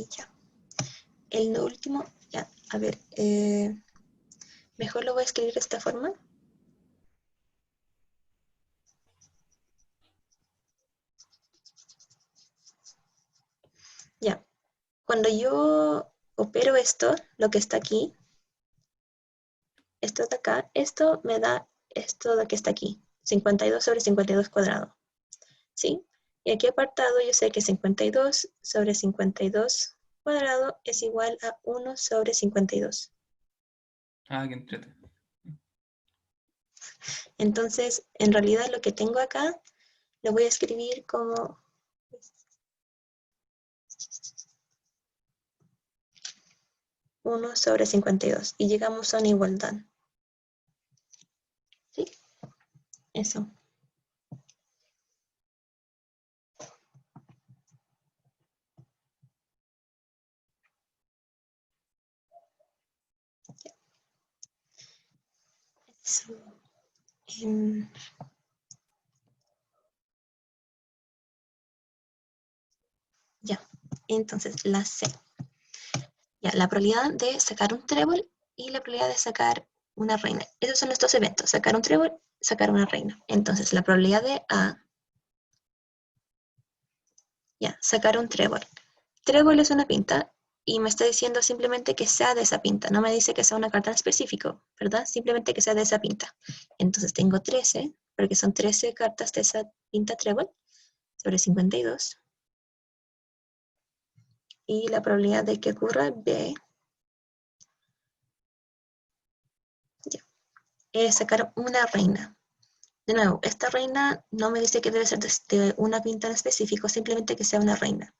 S1: Ya. El último, ya, a ver, mejor lo voy a escribir de esta forma. Ya, cuando yo opero esto, lo que está aquí, esto de acá, esto me da esto de que está aquí, 52 sobre 52 cuadrado, ¿sí? Y aquí apartado yo sé que 52 sobre 52 cuadrado es igual a 1 sobre 52.
S2: Ah, qué entrete.
S1: Entonces, en realidad lo que tengo acá, lo voy a escribir como 1 sobre 52 y llegamos a una igualdad. ¿Sí? Eso. Eso. Ya, entonces la C. Ya, la probabilidad de sacar un trébol y la probabilidad de sacar una reina. Esos son nuestros eventos, sacar un trébol, sacar una reina. Entonces, la probabilidad de A, ya, sacar un trébol. Trébol es una pinta y me está diciendo simplemente que sea de esa pinta. No me dice que sea una carta en específico, ¿verdad? Simplemente que sea de esa pinta. Entonces, tengo 13, porque son 13 cartas de esa pinta trébol sobre 52. Y la probabilidad de que ocurra B, ya, es sacar una reina. De nuevo, esta reina no me dice que debe ser de una pinta en específico, simplemente que sea una reina.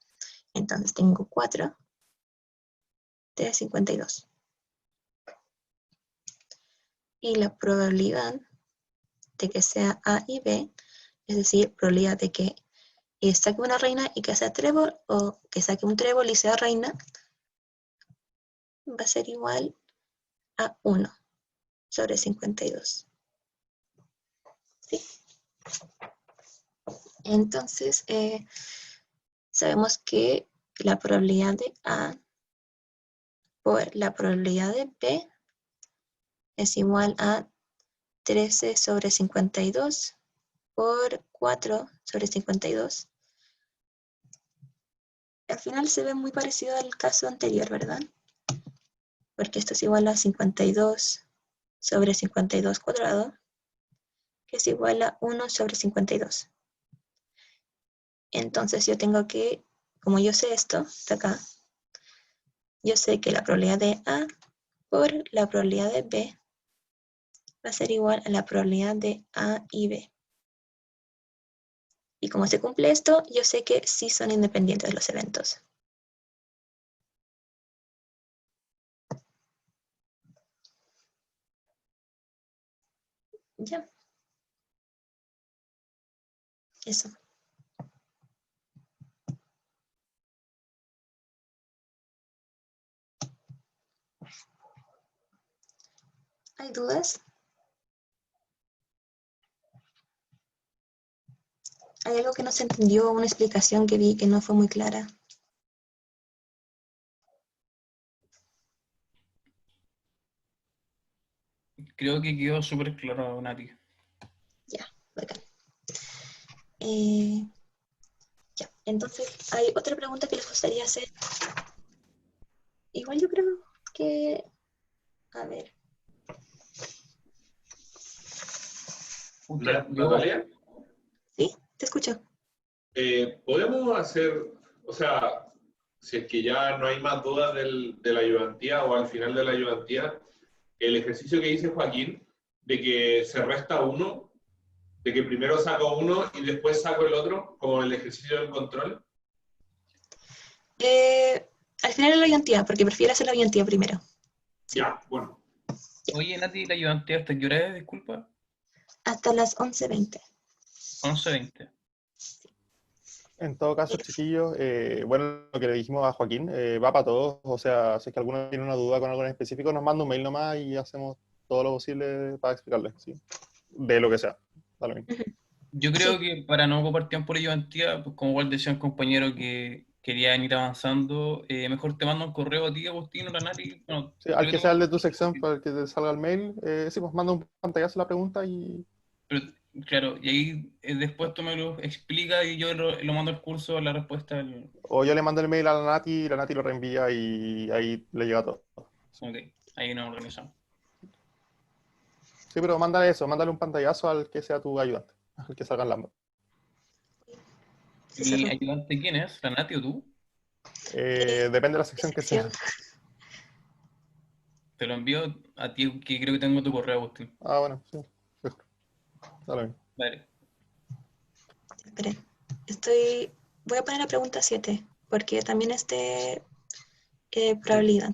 S1: Entonces tengo 4 de 52. Y la probabilidad de que sea A y B, es decir, probabilidad de que saque una reina y que sea trébol, o que saque un trébol y sea reina, va a ser igual a 1 sobre 52. ¿Sí? Entonces, sabemos que la probabilidad de A por la probabilidad de B es igual a 13 sobre 52 por 4 sobre 52. Al final se ve muy parecido al caso anterior, ¿verdad? Porque esto es igual a 52 sobre 52 cuadrado, que es igual a 1 sobre 52. Entonces yo tengo que, como yo sé esto, de acá, yo sé que la probabilidad de A por la probabilidad de B va a ser igual a la probabilidad de A y B. Y como se cumple esto, yo sé que sí son independientes los eventos. Ya. Eso. ¿Hay dudas? ¿Hay algo que no se entendió, una explicación que vi que no fue muy clara?
S2: Creo que quedó súper claro, Nati.
S1: Ya, bacán. Ya, entonces, ¿hay otra pregunta que les gustaría hacer? Igual yo creo que, a ver,
S2: Pucha, yo,
S4: Natalia,
S1: ¿sí? Te escucho.
S4: ¿podemos hacer o sea, si es que ya no hay más dudas de la ayudantía o al final de la ayudantía, el ejercicio que dice Joaquín, de que se resta uno, de que primero saco uno y después saco el otro, como el ejercicio del control.
S1: Al final la ayudantía, porque prefiero hacer la ayudantía primero. Sí.
S4: Ya, bueno.
S2: Oye, Nati, ¿la ayudantía hasta qué hora es? Disculpa.
S1: Hasta las 11:20.
S2: 11:20.
S3: En todo caso, chiquillos, bueno, lo que le dijimos a Joaquín, va para todos. O sea, si es que alguno tiene una duda con algo en específico, nos manda un mail nomás y hacemos todo lo posible para explicarle, ¿sí? De lo que sea. Da lo mismo.
S2: Yo creo
S1: Sí.
S2: que para no ocupar tiempo la ayudantía, pues como igual decía un compañero que querían ir avanzando, mejor te mando un correo a ti, Agustín, o a Nati. Bueno,
S3: Sí, al
S2: creo
S3: que
S2: que
S3: sea el de tu sección, para el que te salga el mail, sí, pues manda un pantallazo a la pregunta y
S2: pero, claro, y ahí después tú me lo explicas y yo lo mando al curso, la respuesta.
S3: o yo le mando el mail a la Nati lo reenvía y ahí le llega todo.
S2: Ok, ahí nos organizamos.
S3: Sí, pero mándale eso, mándale un pantallazo al que sea tu ayudante, al que salga en Lambda.
S1: Se
S2: ¿Mi
S1: cerró.
S2: ayudante quién es? ¿La Nati o tú?
S3: Depende de la sección que
S1: Sección.
S3: sea.
S2: Te lo envío a ti, que creo que tengo tu correo, Agustín.
S3: Ah, bueno, sí. Mejor. Da lo mismo.
S2: Vale.
S1: Esperen. Voy a poner la pregunta 7, porque también es de probabilidad.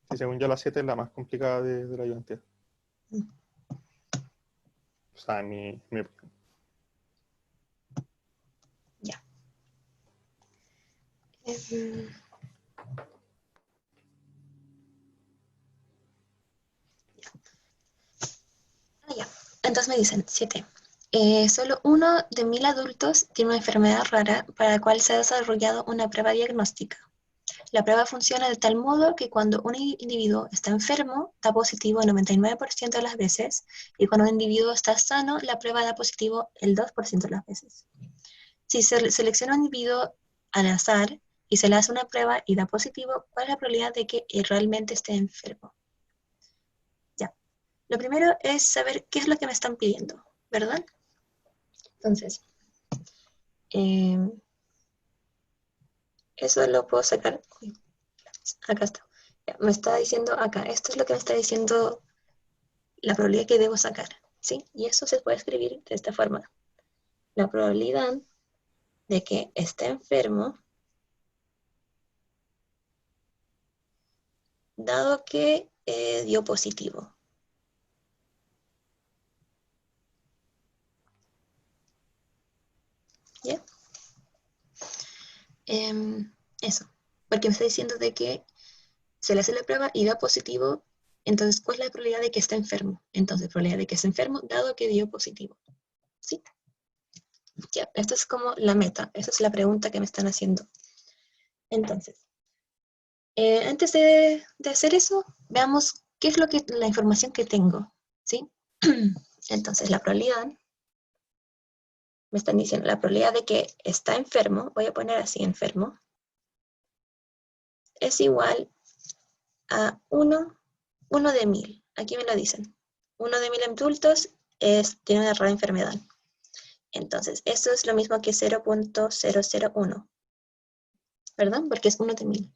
S3: Sí, según yo la 7 es la más complicada de la ayudantía. O sea, en mi opinión.
S1: Ya. Em, ya. Entonces me dicen 7. Solo 1 de 1000 adultos tiene una enfermedad rara para la cual se ha desarrollado una prueba diagnóstica. La prueba funciona de tal modo que cuando un individuo está enfermo, da positivo el 99% de las veces, y cuando un individuo está sano, la prueba da positivo el 2% de las veces. Si se selecciona un individuo al azar y se le hace una prueba y da positivo, ¿cuál es la probabilidad de que realmente esté enfermo? Ya. Lo primero es saber qué es lo que me están pidiendo, ¿verdad? Entonces, eso lo puedo sacar. Uy, acá está. Ya, me está diciendo acá, esto es lo que me está diciendo la probabilidad que debo sacar, ¿sí? Y eso se puede escribir de esta forma. La probabilidad de que esté enfermo, dado que dio positivo. ¿Ya? Eso, porque me está diciendo de que se le hace la prueba y da positivo, entonces, ¿cuál es la probabilidad de que esté enfermo? Entonces, probabilidad de que esté enfermo, dado que dio positivo. ¿Sí? Ya, esto es como la meta, esa es la pregunta que me están haciendo. Entonces, antes de hacer eso, veamos qué es la información que tengo, ¿sí? Entonces, la probabilidad, me están diciendo, la probabilidad de que está enfermo, voy a poner así, enfermo, es igual a 1 de 1000. Aquí me lo dicen. 1 de 1000 adultos tiene una rara enfermedad. Entonces, esto es lo mismo que 0.001, ¿verdad? Porque es 1 de 1000.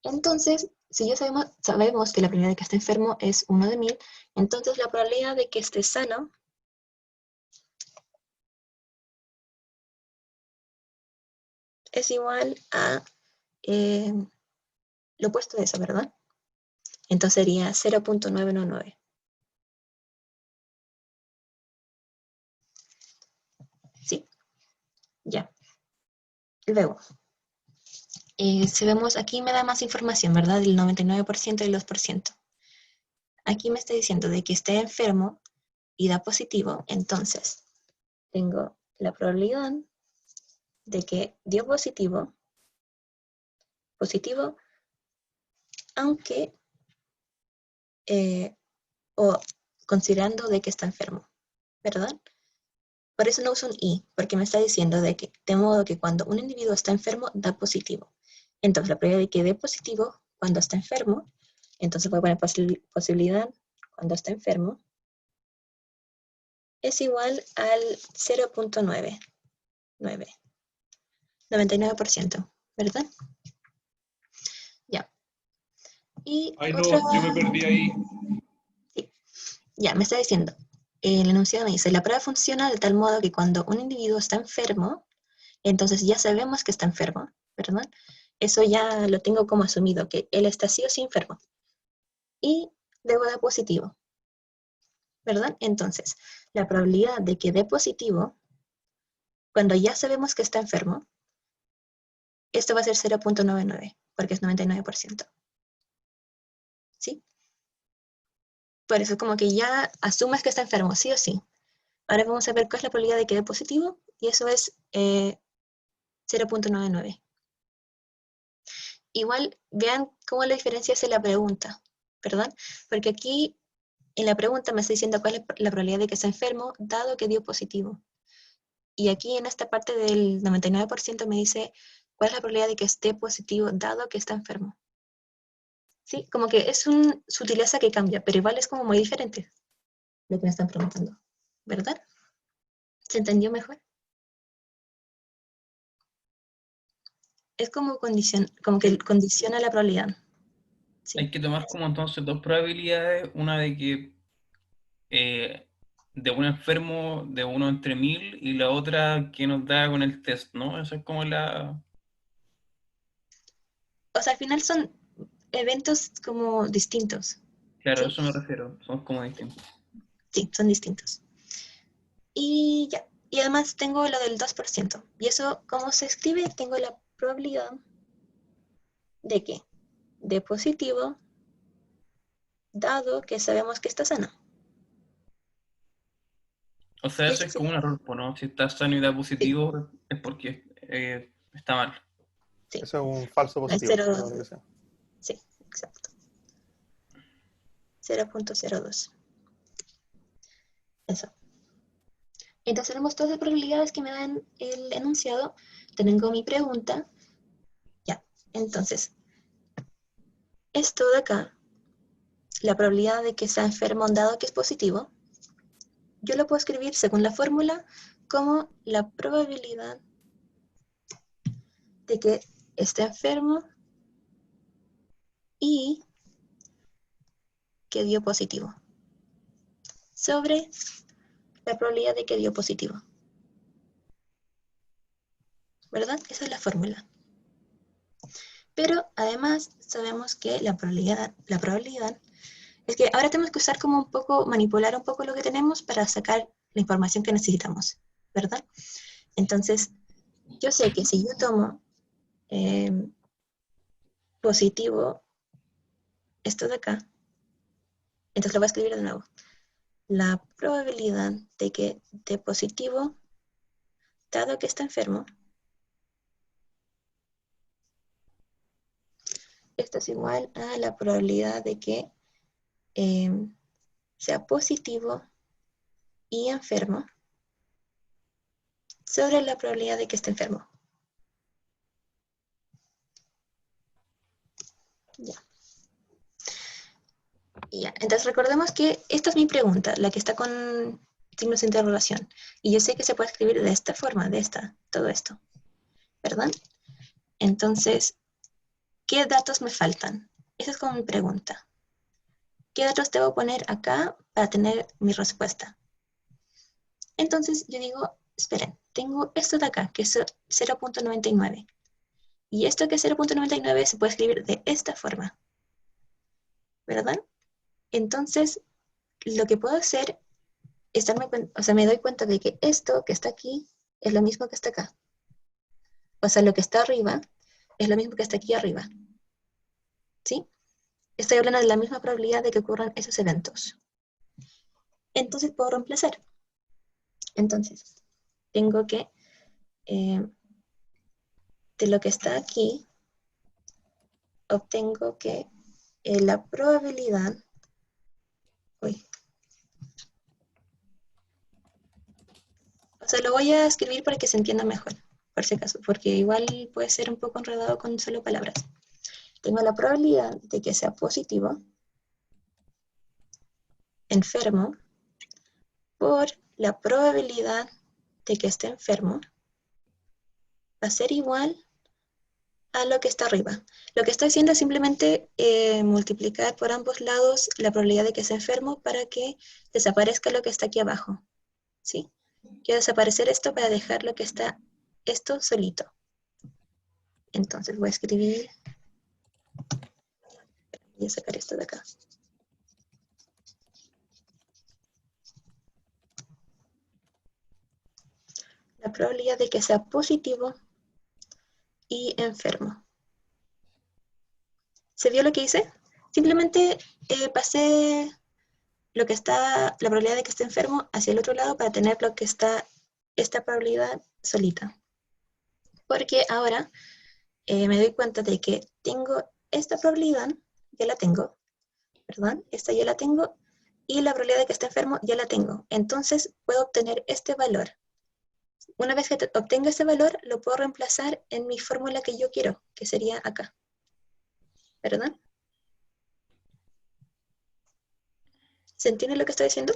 S1: Entonces, si ya sabemos que la probabilidad de que esté enfermo es 1 de 1000, entonces la probabilidad de que esté sano es igual a lo opuesto de eso, ¿verdad? Entonces sería 0.919. ¿Sí? Ya. Luego, si vemos aquí me da más información, ¿verdad? Del 99% y el 2%. Aquí me está diciendo de que esté enfermo y da positivo, entonces tengo la probabilidad de que dio positivo, aunque, o considerando de que está enfermo, ¿verdad? Por eso no uso un i, porque me está diciendo de modo que cuando un individuo está enfermo, da positivo. Entonces, la probabilidad de que dé positivo cuando está enfermo, entonces voy a poner posibilidad cuando está enfermo, es igual al 0.99. 99%, ¿verdad? Ya. Y
S4: Ay, no,
S1: otra...
S4: yo me perdí ahí.
S1: Sí. Ya, me está diciendo. El enunciado me dice, la prueba funciona de tal modo que cuando un individuo está enfermo, entonces ya sabemos que está enfermo, ¿verdad? Eso ya lo tengo como asumido, que él está sí o sí enfermo. Y luego da positivo, ¿verdad? Entonces, la probabilidad de que dé positivo, cuando ya sabemos que está enfermo, esto va a ser 0.99, porque es 99%. ¿Sí? Por eso como que ya asumes que está enfermo, sí o sí. Ahora vamos a ver cuál es la probabilidad de que dé positivo, y eso es 0.99. Igual, vean cómo la diferencia es en la pregunta, ¿verdad? Porque aquí en la pregunta me está diciendo cuál es la probabilidad de que está enfermo, dado que dio positivo. Y aquí en esta parte del 99% me dice cuál es la probabilidad de que esté positivo, dado que está enfermo. ¿Sí? Como que es una sutileza que cambia, pero igual es como muy diferente lo que me están preguntando, ¿verdad? ¿Se entendió mejor? Es como, como que condiciona la probabilidad. ¿Sí?
S2: Hay que tomar como entonces dos probabilidades, una de que de un enfermo de 1 entre 1000 y la otra que nos da con el test, ¿no? Esa es como la...
S1: O sea, al final son eventos como distintos.
S2: Claro, a
S1: ¿Sí?
S2: eso me refiero, son como distintos.
S1: Sí, son distintos. Y ya. Y además tengo lo del 2%. Y eso, ¿cómo se escribe? Tengo la probabilidad de que de positivo, dado que sabemos que está sano.
S2: O sea,
S1: Y
S2: eso
S1: esto
S2: es
S1: sí,
S2: como un error, pues, ¿no? Si está sano y da
S1: sí,
S2: positivo es porque está mal.
S1: sí.
S3: Eso es un falso
S1: Es
S3: positivo,
S1: 0,
S3: lo que sea.
S1: sí, exacto. 0.02. Eso. Entonces tenemos todas las probabilidades que me dan el enunciado. Tengo mi pregunta. Ya. Entonces, esto de acá, la probabilidad de que sea enfermo dado que es positivo, yo lo puedo escribir según la fórmula como la probabilidad de que esté enfermo y que dio positivo, sobre la probabilidad de que dio positivo, ¿verdad? Esa es la fórmula. Pero además sabemos que la probabilidad es que ahora tenemos que usar como un poco, manipular un poco lo que tenemos para sacar la información que necesitamos, ¿verdad? Entonces, yo sé que si yo tomo positivo esto de acá, entonces lo voy a escribir de nuevo. La probabilidad de que dé positivo, dado que está enfermo, esto es igual a la probabilidad de que sea positivo y enfermo sobre la probabilidad de que esté enfermo. Ya. Ya. Entonces recordemos que esta es mi pregunta, la que está con signos de interrogación. Y yo sé que se puede escribir de esta forma, de esta, todo esto, ¿verdad? Entonces, ¿qué datos me faltan? Esa es como mi pregunta. ¿Qué datos debo poner acá para tener mi respuesta? Entonces yo digo, esperen, tengo esto de acá, que es 0.99. Y esto que es 0.99 se puede escribir de esta forma, ¿verdad? Entonces, lo que puedo hacer es me doy cuenta de que esto que está aquí es lo mismo que está acá. O sea, lo que está arriba es lo mismo que está aquí arriba, ¿sí? Estoy hablando de la misma probabilidad de que ocurran esos eventos. Entonces puedo reemplazar. Entonces, tengo que, de lo que está aquí, obtengo que la probabilidad, uy, o sea, lo voy a escribir para que se entienda mejor, por si acaso, porque igual puede ser un poco enredado con solo palabras. Tengo la probabilidad de que sea positivo, enfermo, por la probabilidad de que esté enfermo, va a ser igual a lo que está arriba. Lo que estoy haciendo es simplemente multiplicar por ambos lados la probabilidad de que sea enfermo para que desaparezca lo que está aquí abajo. ¿Sí? Quiero desaparecer esto para dejar lo que está esto solito. Entonces voy a escribir, voy a sacar esto de acá. La probabilidad de que sea positivo y enfermo. ¿Se vio lo que hice? Simplemente pasé lo que está, la probabilidad de que esté enfermo hacia el otro lado para tener lo que está, esta probabilidad solita. Porque ahora me doy cuenta de que tengo esta probabilidad, ya la tengo, perdón, esta ya la tengo, y la probabilidad de que esté enfermo ya la tengo. Entonces puedo obtener este valor. Una vez que obtenga ese valor, lo puedo reemplazar en mi fórmula que yo quiero, que sería acá. ¿Perdón? ¿Se entiende lo que estoy diciendo?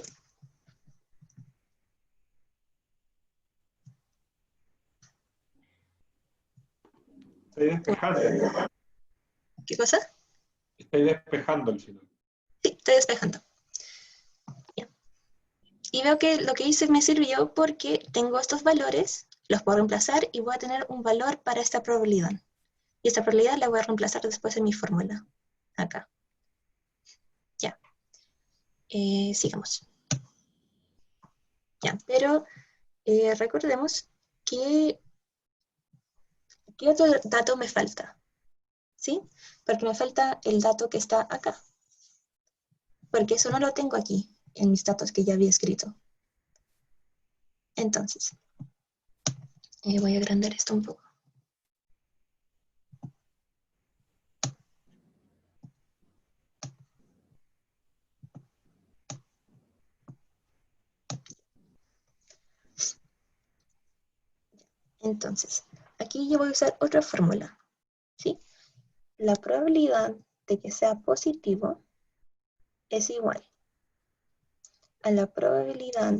S5: Estoy despejando.
S1: ¿Qué cosa?
S5: Estoy despejando el final.
S1: Sí, estoy despejando. Bien. Y veo que lo que hice me sirvió porque tengo estos valores, los puedo reemplazar y voy a tener un valor para esta probabilidad. Y esta probabilidad la voy a reemplazar después en mi fórmula. Acá. Ya. Sigamos. Ya, pero recordemos que ¿qué otro dato me falta? ¿Sí? Porque me falta el dato que está acá. Porque eso no lo tengo aquí, en mis datos que ya había escrito. Entonces, voy a agrandar esto un poco. Entonces, aquí yo voy a usar otra fórmula, ¿sí? La probabilidad de que sea positivo es igual a la probabilidad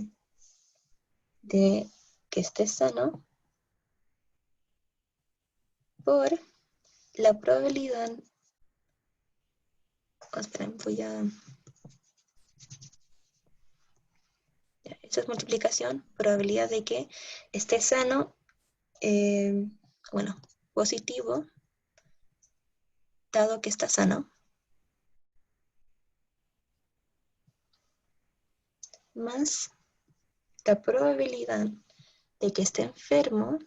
S1: de que esté sano por la probabilidad... Oh, esperen, voy a... Ya, esto es multiplicación, probabilidad de que esté sano, bueno, positivo, dado que está sano, más la probabilidad de que esté enfermo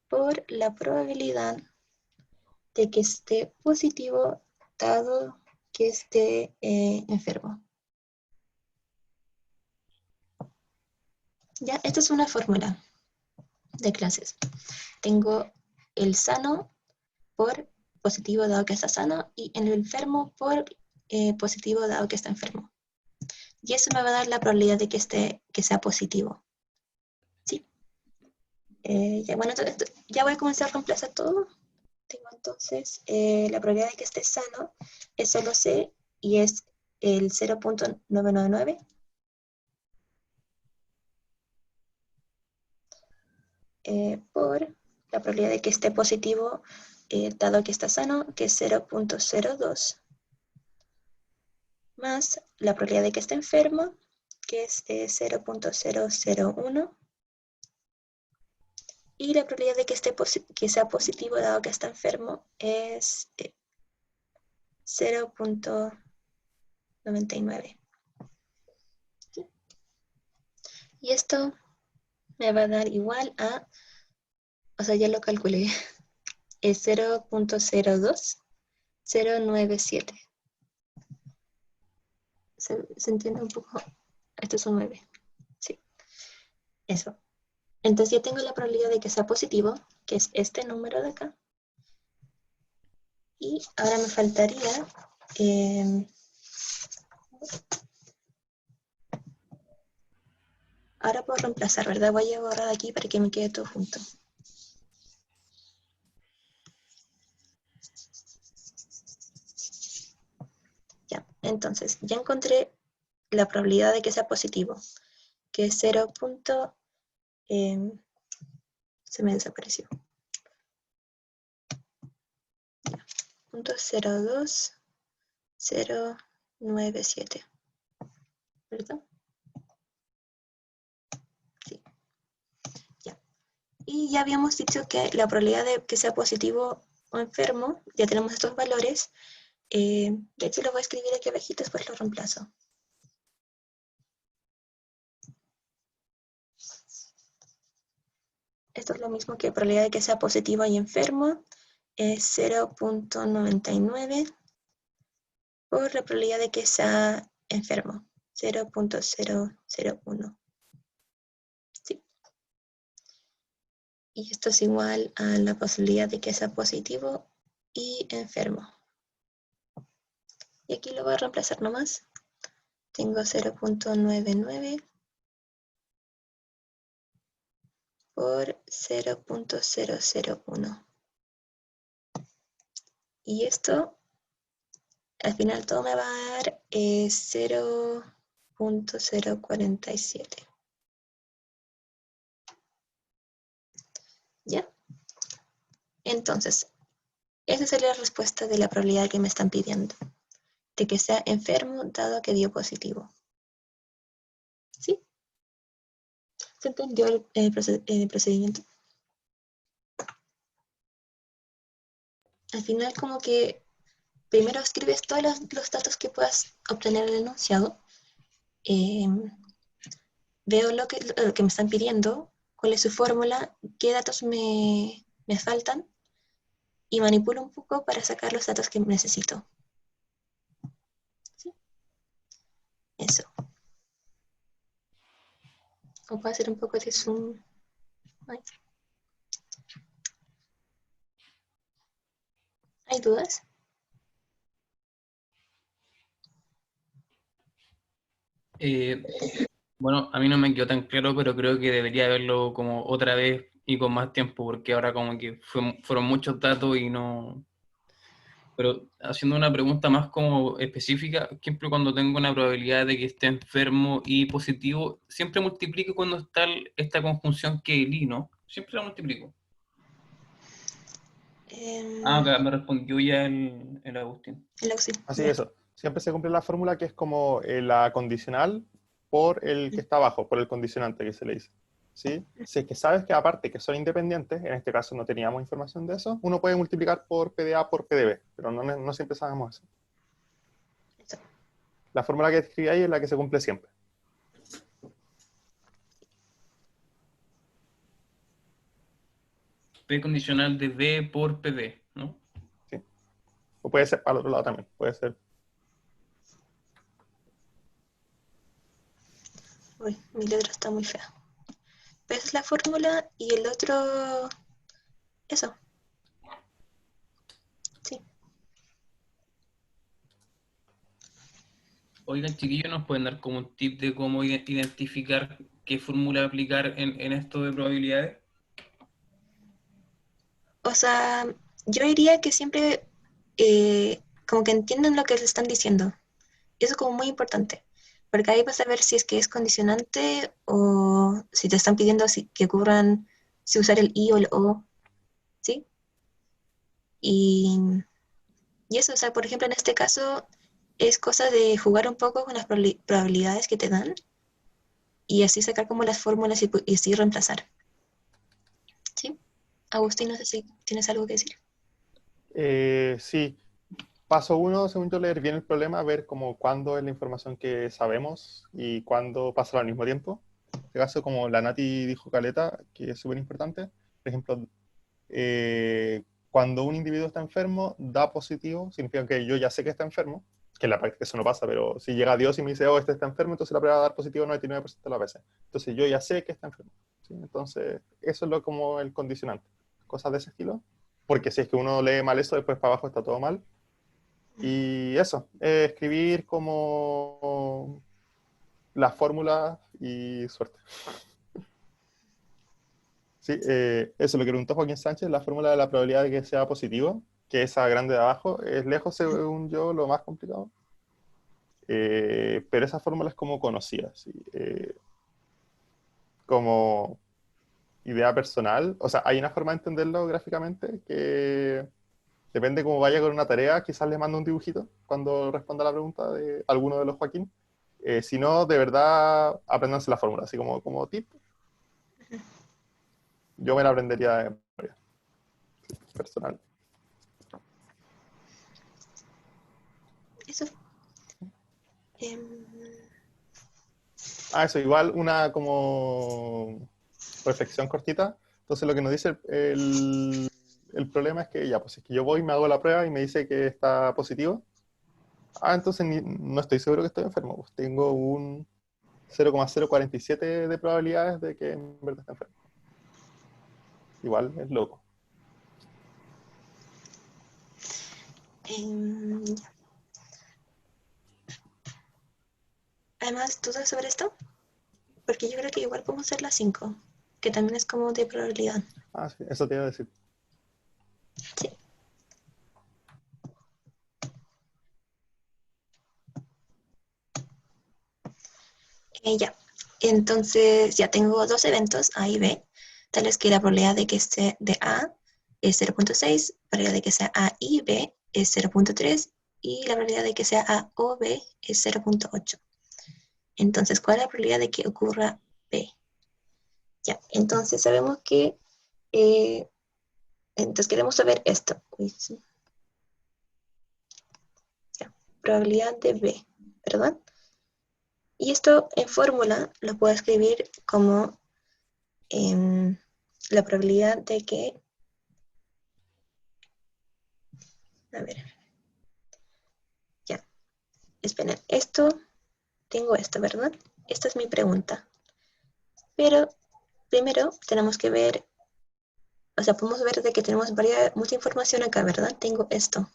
S1: por la probabilidad de que esté positivo dado que esté enfermo. Ya, esta es una fórmula de clases. Tengo el sano por positivo dado que está sano y el enfermo por positivo dado que está enfermo. Y eso me va a dar la probabilidad de que sea positivo. ¿Sí? Ya, bueno, ya voy a comenzar a reemplazar todo. Tengo entonces la probabilidad de que esté sano es solo C y es el 0.999. Por la probabilidad de que esté positivo dado que está sano, que es 0.02, más la probabilidad de que esté enfermo, que es 0.001, y la probabilidad de que sea positivo dado que está enfermo es 0.99. ¿Sí? Y esto me va a dar igual a, o sea, ya lo calculé, es 0.02097. ¿Se entiende un poco? Esto es un 9. Sí, eso. Entonces ya tengo la probabilidad de que sea positivo, que es este número de acá. Y ahora me faltaría... ahora puedo reemplazar, ¿verdad? Voy a borrar aquí para que me quede todo junto. Ya, entonces ya encontré la probabilidad de que sea positivo, que es se me desapareció. Punto 02097. ¿Verdad? Sí. Ya. Y ya habíamos dicho que la probabilidad de que sea positivo o enfermo, ya tenemos estos valores. De hecho, lo voy a escribir aquí abajito, después lo reemplazo. Esto es lo mismo que probabilidad de que sea positivo y enfermo. Es 0.99 por la probabilidad de que sea enfermo. 0.001. Sí. Y esto es igual a la posibilidad de que sea positivo y enfermo. Y aquí lo voy a reemplazar nomás. Tengo 0.99 por 0.001. Y esto, al final todo me va a dar 0.047. ¿Ya? Entonces, esa sería la respuesta de la probabilidad que me están pidiendo, de que sea enfermo dado que dio positivo. ¿Sí? ¿Se entendió el procedimiento? Al final, como que primero escribes todos los datos que puedas obtener en el enunciado. Veo lo que me están pidiendo, cuál es su fórmula, qué datos me faltan, y manipulo un poco para sacar los datos que necesito. ¿Sí? Eso. O puedo hacer un poco de zoom. Ay. ¿Hay dudas?
S2: Bueno, a mí no me quedó tan claro, pero creo que debería verlo como otra vez y con más tiempo, porque ahora como que fueron muchos datos y no... Pero haciendo una pregunta más como específica, por ejemplo, cuando tengo una probabilidad de que esté enfermo y positivo, siempre multiplico cuando está esta conjunción que el y, ¿no? Siempre la multiplico. Acá me respondió ya el Agustín.
S1: El Oxy.
S3: Así
S1: Ya.
S3: eso. Siempre se cumple la fórmula que es como la condicional por el que está abajo, por el condicionante que se le dice. ¿Sí? Si es que sabes que aparte que son independientes, en este caso no teníamos información de eso, uno puede multiplicar por PDA por PDB, pero no siempre sabemos eso.
S1: Eso.
S3: La fórmula que escribí ahí es la que se cumple siempre.
S2: P condicional de B por PB, ¿no?
S3: ¿Sí? O puede ser al otro lado también, puede ser.
S1: Uy, mi letra está muy fea. Pero esa es la fórmula y el otro... Eso. Sí.
S2: Oigan, chiquillos, ¿nos pueden dar como un tip de cómo identificar qué fórmula aplicar en esto de probabilidades?
S1: O sea, yo diría que siempre como que entiendan lo que les están diciendo. Eso es como muy importante, porque ahí vas a ver si es que es condicionante o si te están pidiendo que cubran, si usar el i o el o, ¿sí? Y, y eso, o sea, por ejemplo, en este caso es cosa de jugar un poco con las probabilidades que te dan y así sacar como las fórmulas y así reemplazar, ¿sí? Agustín, no sé si tienes algo que decir.
S3: Sí, paso uno, según yo, leer bien el problema, ver como cuándo es la información que sabemos y cuándo pasa al mismo tiempo. En este caso, como la Nati dijo Caleta, que es súper importante, por ejemplo, cuando un individuo está enfermo, da positivo, significa que yo ya sé que está enfermo, que en la práctica eso no pasa, pero si llega Dios y me dice, oh, este está enfermo, entonces la prueba va a dar positivo 99% de las veces. Entonces yo ya sé que está enfermo. ¿Sí? Entonces, eso es lo como el condicionante. Cosas de ese estilo. Porque si es que uno lee mal eso, después para abajo está todo mal. Y eso, escribir como las fórmulas y suerte. Sí, eso lo que preguntó Joaquín Sánchez, la fórmula de la probabilidad de que sea positivo, que esa grande de abajo, es lejos, según yo, lo más complicado. Pero esa fórmula es como conocida, ¿sí? Como idea personal, o sea, hay una forma de entenderlo gráficamente que depende cómo vaya con una tarea, quizás les mando un dibujito cuando responda la pregunta de alguno de los Joaquín. Si no, de verdad, apréndanse la fórmula, así como tip. Yo me la aprendería de memoria, personal.
S1: Eso. Em,
S3: Eso, igual una como reflexión cortita. Entonces lo que nos dice el problema es que ya, pues es que yo voy, me hago la prueba y me dice que está positivo. Entonces no estoy seguro que estoy enfermo. Pues tengo un 0,047 de probabilidades de que en verdad esté enfermo. Igual es loco.
S1: ya. Además, ¿dudas sobre esto? Porque yo creo que igual podemos hacer la 5, que también es como de probabilidad.
S3: Sí, eso te iba a decir.
S1: Sí. Ya. Entonces, ya tengo dos eventos, A y B, tales que la probabilidad de que esté de A es 0,6, la probabilidad de que sea A y B es 0,3 y la probabilidad de que sea A o B es 0,8. Entonces, ¿cuál es la probabilidad de que ocurra B? Ya, entonces sabemos que, entonces queremos saber esto. Uy, sí. Ya, probabilidad de B, ¿verdad? Y esto en fórmula lo puedo escribir como la probabilidad de que, a ver, ya, esperen, tengo esto, ¿verdad? Esta es mi pregunta. Pero primero tenemos que ver, o sea, podemos ver de que tenemos mucha información acá, ¿verdad? Tengo esto.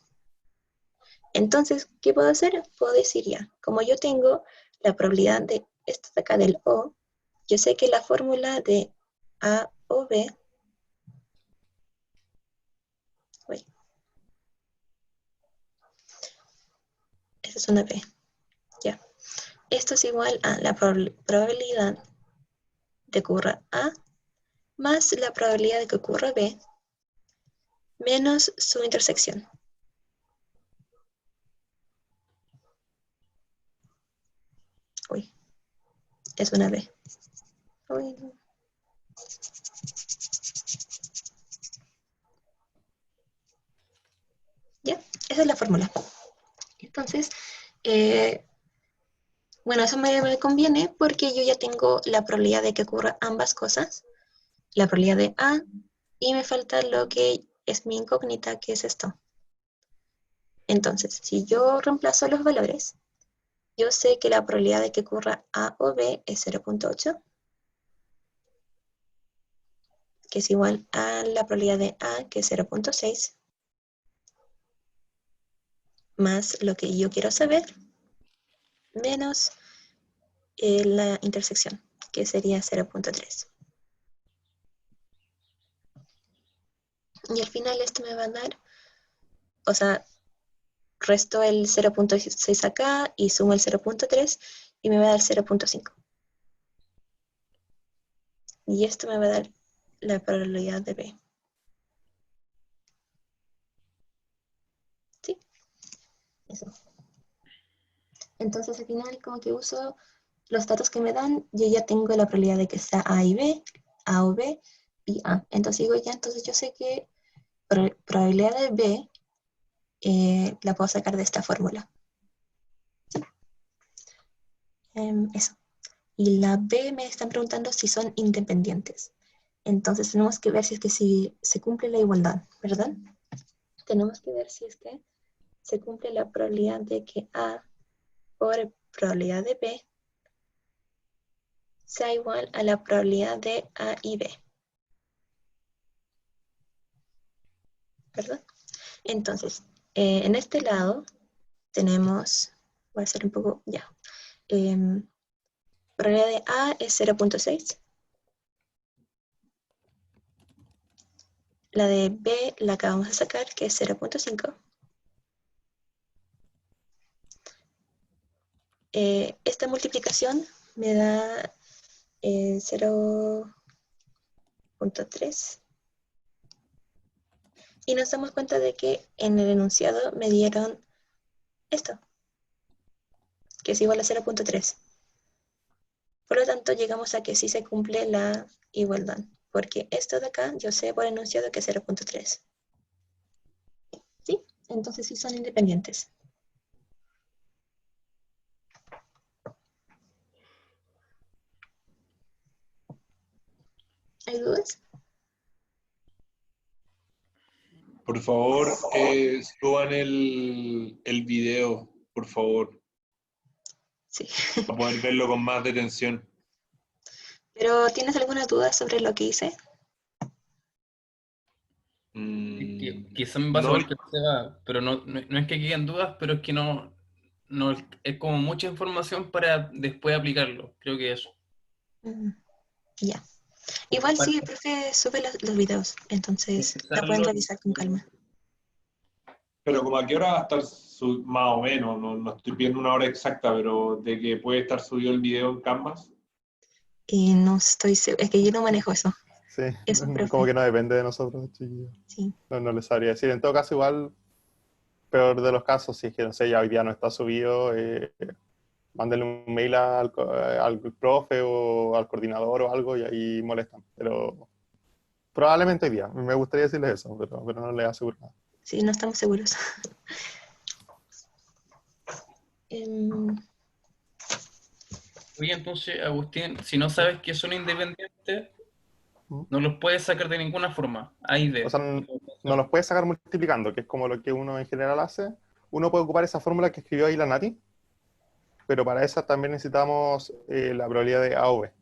S1: Entonces, ¿qué puedo hacer? Puedo decir ya, como yo tengo la probabilidad de esto de acá del O, yo sé que la fórmula de A o B, uy, esa es una B, ya. Esto es igual a la probabilidad de que ocurra A más la probabilidad de que ocurra B menos su intersección. Uy, es una B. Uy, no. Ya, esa es la fórmula. Entonces, bueno, eso me conviene porque yo ya tengo la probabilidad de que ocurra ambas cosas, la probabilidad de A, y me falta lo que es mi incógnita, que es esto. Entonces, si yo reemplazo los valores, yo sé que la probabilidad de que ocurra A o B es 0,8, que es igual a la probabilidad de A, que es 0,6, más lo que yo quiero saber, menos la intersección, que sería 0,3. Y al final esto me va a dar, o sea, resto el 0,6 acá y sumo el 0,3 y me va a dar 0,5. Y esto me va a dar la probabilidad de B. ¿Sí? Eso. Entonces al final como que uso los datos que me dan, yo ya tengo la probabilidad de que sea A y B, A o B y A. Entonces digo ya, entonces yo sé que probabilidad de B la puedo sacar de esta fórmula. ¿Sí? Eso. Y la B me están preguntando si son independientes. Entonces tenemos que ver si es que si se cumple la igualdad, ¿verdad? Tenemos que ver si es que se cumple la probabilidad de que A por probabilidad de B sea igual a la probabilidad de A y B. ¿Verdad? Entonces, en este lado tenemos, voy a hacer un poco, ya. Probabilidad de A es 0,6. La de B la acabamos de sacar, que es 0,5. Esta multiplicación me da 0, 0.3. Y nos damos cuenta de que en el enunciado me dieron esto, que es igual a 0.3. Por lo tanto, llegamos a que sí se cumple la igualdad, porque esto de acá yo sé por enunciado que es 0.3. ¿Sí? Entonces sí son independientes. ¿Hay dudas?
S5: Por favor, suban el video, por favor,
S1: Sí.
S5: para poder verlo con más detención.
S1: ¿Pero tienes alguna duda sobre lo que hice?
S2: Quizá me pasa
S5: No,
S2: igual que Seba, pero no es que queden dudas, pero es que no es como mucha información para después aplicarlo. Creo que eso.
S1: Ya. Igual sí, el
S2: Para
S1: profe sube los videos, entonces la pueden
S2: empezarlo,
S1: revisar con calma.
S5: pero como a qué hora va a estar más o menos, no estoy pidiendo una hora exacta, pero de que puede estar subido el video en Canvas.
S1: Y no estoy segura, es que yo no manejo eso.
S3: Sí,
S1: Es un
S3: como
S1: profe.
S3: que no depende de nosotros, chiquillos.
S1: Sí.
S3: No les sabría decir. En todo caso, igual, peor de los casos, si es que, no sé, ya hoy día no está subido, mándenle un mail al profe o al coordinador o algo y ahí molestan. Pero probablemente hoy día. Me gustaría decirles eso, pero no les aseguro nada.
S1: Sí, no estamos seguros.
S2: Oye, entonces, Agustín, si no sabes que son independientes,
S3: ¿Mm?
S2: no los puedes sacar de ninguna forma. A y
S3: O
S2: B.
S3: sea, no los puedes sacar multiplicando, que es como lo que uno en general hace. Uno puede ocupar esa fórmula que escribió ahí la Nati, pero para esa también necesitamos la probabilidad de A o B.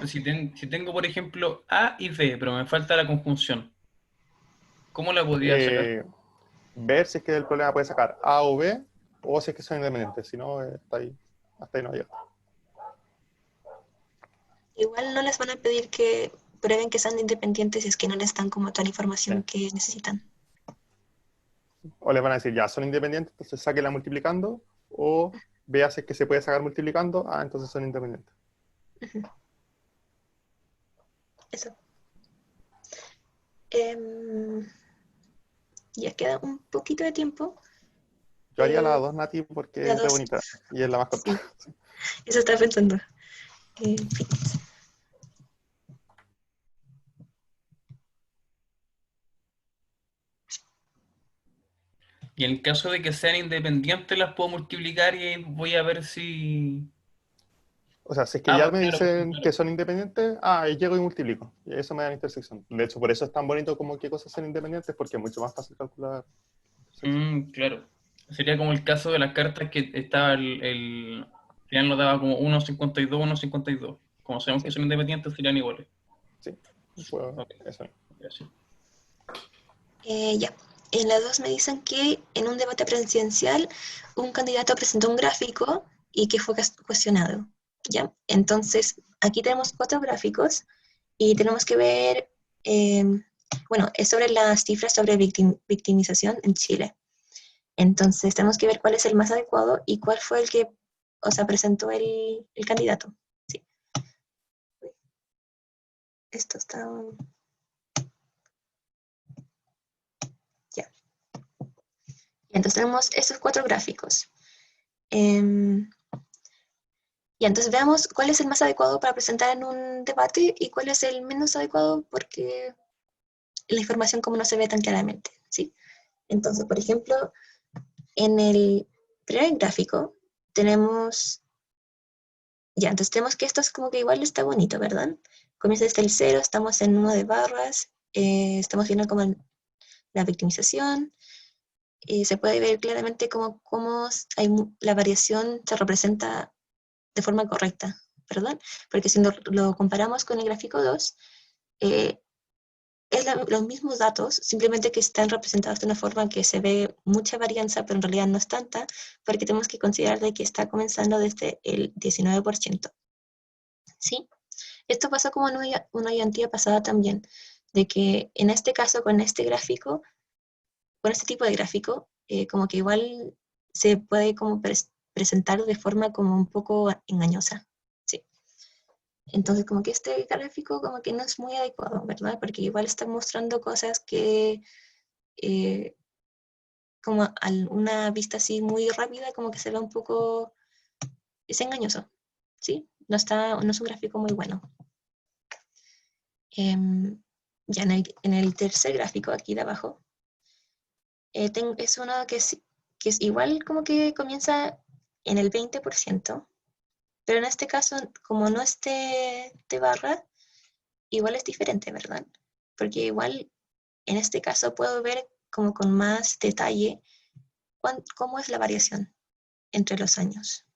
S2: Si tengo, por ejemplo, A y B, pero me falta la conjunción, ¿cómo la podría sacar?
S3: Eh, ver si es que el problema puede sacar A o B, o si es que son independientes. Si no, está ahí, hasta ahí no llega.
S1: Igual no les van a pedir que prueben que sean independientes si es que no les dan como toda la información
S3: Sí.
S1: que necesitan.
S3: O les van a decir, ya, son independientes, entonces sáquela multiplicando, o vea si es que se puede sacar multiplicando, entonces son independientes.
S1: Eso. Ya queda un poquito de tiempo.
S3: Yo haría la 2, Nati, porque
S1: La
S3: es re
S1: 2,
S3: bonita y es la más corta.
S1: sí, eso estaba pensando. Fitness.
S2: Y en el caso de que sean independientes, las puedo multiplicar y voy a ver si...
S3: O sea, si es que ya
S2: Pues
S3: me
S2: claro,
S3: dicen
S2: claro.
S3: que son independientes, y llego y multiplico. Y eso me da la intersección. De hecho, por eso es tan bonito como qué cosas son independientes, porque es mucho más fácil calcular intersección.
S2: Claro. Sería como el caso de las cartas que estaba al final nos daba como 1,52, 1,52. Como sabemos que
S3: Sí,
S2: son independientes, serían iguales.
S3: sí. Pues,
S2: Ok,
S3: eso.
S2: gracias.
S1: Ya. En la 2 me dicen que en un debate presidencial un candidato presentó un gráfico y que fue cuestionado. ¿Ya? Entonces, aquí tenemos 4 gráficos y tenemos que ver, bueno, es sobre las cifras sobre victimización en Chile. Entonces, tenemos que ver cuál es el más adecuado y cuál fue el que, o sea, presentó el candidato. Sí. Esto está... Ya. Y entonces tenemos estos 4 gráficos. Y entonces veamos cuál es el más adecuado para presentar en un debate y cuál es el menos adecuado porque la información como no se ve tan claramente, ¿sí? Entonces, por ejemplo, en el primer gráfico tenemos, ya, entonces tenemos que esto es como que igual está bonito, ¿verdad? Comienza desde el 0, estamos en 1 de barras, estamos viendo como la victimización, se puede ver claramente cómo la variación se representa de forma correcta, ¿verdad? Porque si lo comparamos con el gráfico 2, es los mismos datos, simplemente que están representados de una forma que se ve mucha varianza, pero en realidad no es tanta, porque tenemos que considerar de que está comenzando desde el 19%. ¿Sí? Esto pasó como en una ayudantía pasada también, de que en este caso, con este gráfico, con este tipo de gráfico, como que igual se puede como presentar de forma como un poco engañosa. ¿Sí? Entonces, como que este gráfico como que no es muy adecuado, ¿verdad? Porque igual está mostrando cosas que, eh, como a una vista así muy rápida, como que se ve un poco, es engañoso, ¿sí? No es un gráfico muy bueno. Ya en el tercer gráfico, aquí de abajo, es uno que es igual como que comienza en el 20%, pero en este caso, como no es de barra, igual es diferente, ¿verdad? Porque igual en este caso puedo ver como con más detalle cómo es la variación entre los años,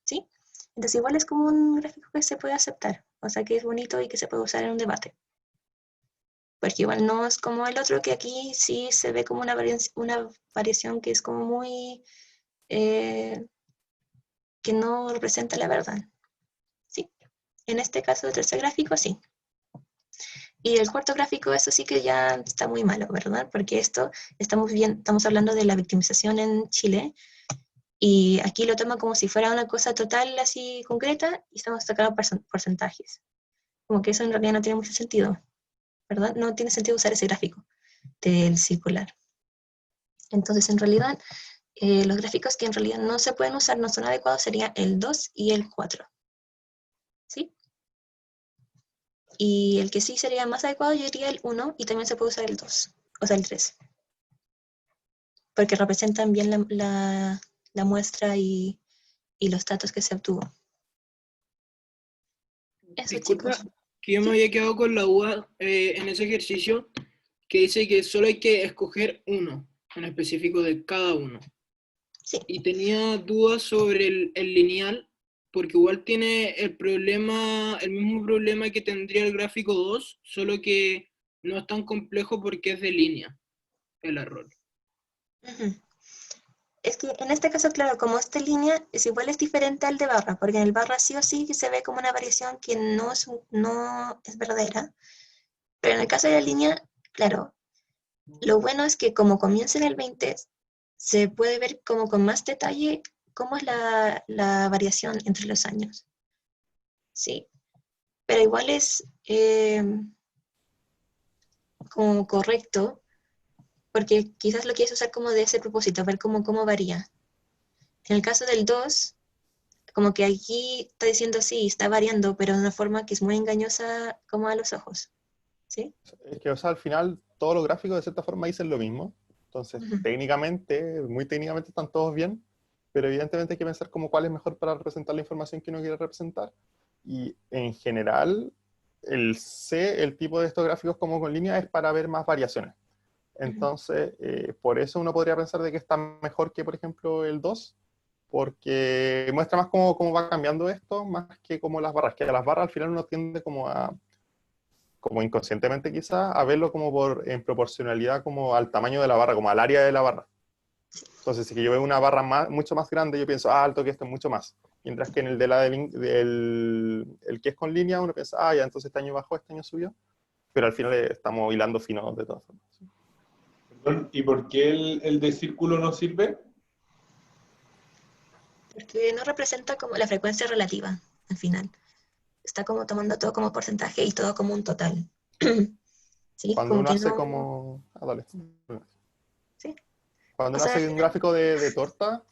S1: ¿sí? Entonces igual es como un gráfico que se puede aceptar, o sea que es bonito y que se puede usar en un debate. Porque igual no es como el otro, que aquí sí se ve como una variación que es como muy, eh, que no representa la verdad, ¿sí? En este caso, el tercer gráfico, sí. Y el cuarto gráfico, eso sí que ya está muy malo, ¿verdad? Porque esto, estamos hablando de la victimización en Chile, y aquí lo toma como si fuera una cosa total así concreta, y estamos sacando porcentajes. Como que eso en realidad no tiene mucho sentido, ¿verdad? No tiene sentido usar ese gráfico del circular. Entonces, en realidad, los gráficos que en realidad no se pueden usar, no son adecuados, serían el 2 y el 4, ¿sí? Y el que sí sería más adecuado, yo diría el 1, y también se puede usar el 2, o sea, el 3, porque representan bien la muestra y los datos que se obtuvo. Eso,
S6: Disculpa,
S1: chicos.
S6: que yo me
S1: ¿Sí?
S6: había quedado con la duda en ese ejercicio que dice que solo hay que escoger uno en específico de cada uno.
S1: Sí.
S6: Y tenía dudas sobre el lineal, porque igual tiene el mismo problema que tendría el gráfico 2, solo que no es tan complejo porque es de línea el error.
S1: Ujú. Es que en este caso, claro, como esta línea es igual, es diferente al de barra, porque en el barra sí o sí se ve como una variación que no es verdadera, pero en el caso de la línea, claro, lo bueno es que como comienza en el 20, se puede ver como con más detalle cómo es la variación entre los años. Sí, pero igual es como correcto, porque quizás lo quieres usar como de ese propósito, ver cómo varía. En el caso del 2, como que aquí está diciendo sí, está variando, pero de una forma que es muy engañosa como a los ojos. ¿Sí?
S3: Es que, o sea, al final todos los gráficos de cierta forma dicen lo mismo. Entonces,
S1: Ujú.
S3: técnicamente, muy técnicamente están todos bien, pero evidentemente hay que pensar como cuál es mejor para representar la información que uno quiere representar. Y en general, el tipo de estos gráficos como con línea es para ver más variaciones.
S1: Ujú.
S3: Entonces, por eso uno podría pensar de que está mejor que, por ejemplo, el 2, porque muestra más cómo va cambiando esto, más que como las barras, que a las barras al final uno tiende como inconscientemente quizás, a verlo como en proporcionalidad como al tamaño de la barra, como al área de la barra. Entonces, si yo veo una barra mucho más grande, yo pienso, alto que esto es mucho más. Mientras que en el el que es con línea, uno piensa, ya, entonces este año bajó, este año subió. Pero al final estamos hilando fino de todas formas.
S5: Perdón, ¿y por qué el de círculo no sirve?
S1: Porque no representa como la frecuencia relativa al final. Está como tomando todo como porcentaje y todo como un total. ¿Sí?
S3: Cuando
S1: Como
S3: uno
S1: que
S3: hace
S1: no.
S3: como... dale.
S1: ¿Sí?
S3: Cuando
S1: O
S3: uno
S1: sea, al
S3: hace un
S1: final.
S3: gráfico de torta,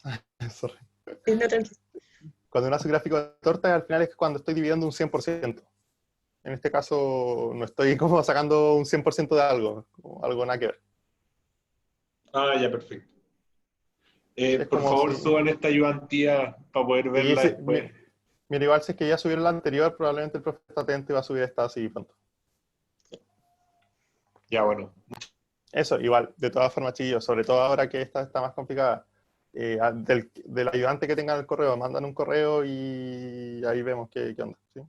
S3: sorry.
S1: No, tranquilo.
S3: Cuando uno hace un gráfico de torta, al final es cuando estoy dividiendo un 100%. En este caso, no estoy como sacando un 100% de algo, como algo nada que ver.
S5: Ah, ya, perfecto.
S3: Sí, es
S5: Por
S3: como
S5: favor,
S3: si...
S5: suban esta ayudantía para poder
S3: Sí,
S5: verla
S3: sí,
S5: después.
S3: mira, igual si es que ya subieron la anterior, probablemente el profe está atento y va a subir esta así pronto.
S5: Ya, bueno.
S3: Eso, igual, de todas formas, chillos, sobre todo ahora que esta está más complicada, del ayudante que tengan el correo, mandan un correo y ahí vemos qué onda. ¿Sí?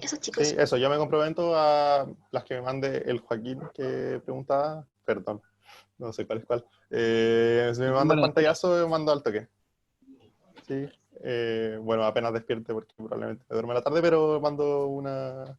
S1: Eso,
S3: Sí,
S1: chicos.
S3: eso, yo me comprometo a las que me mande el Joaquín que preguntaba, perdón, no sé cuál es cuál. Si me manda el
S2: Bueno,
S3: pantallazo, yo mando al toque. Sí, bueno, apenas despierte porque probablemente me duerme a la tarde, pero mando una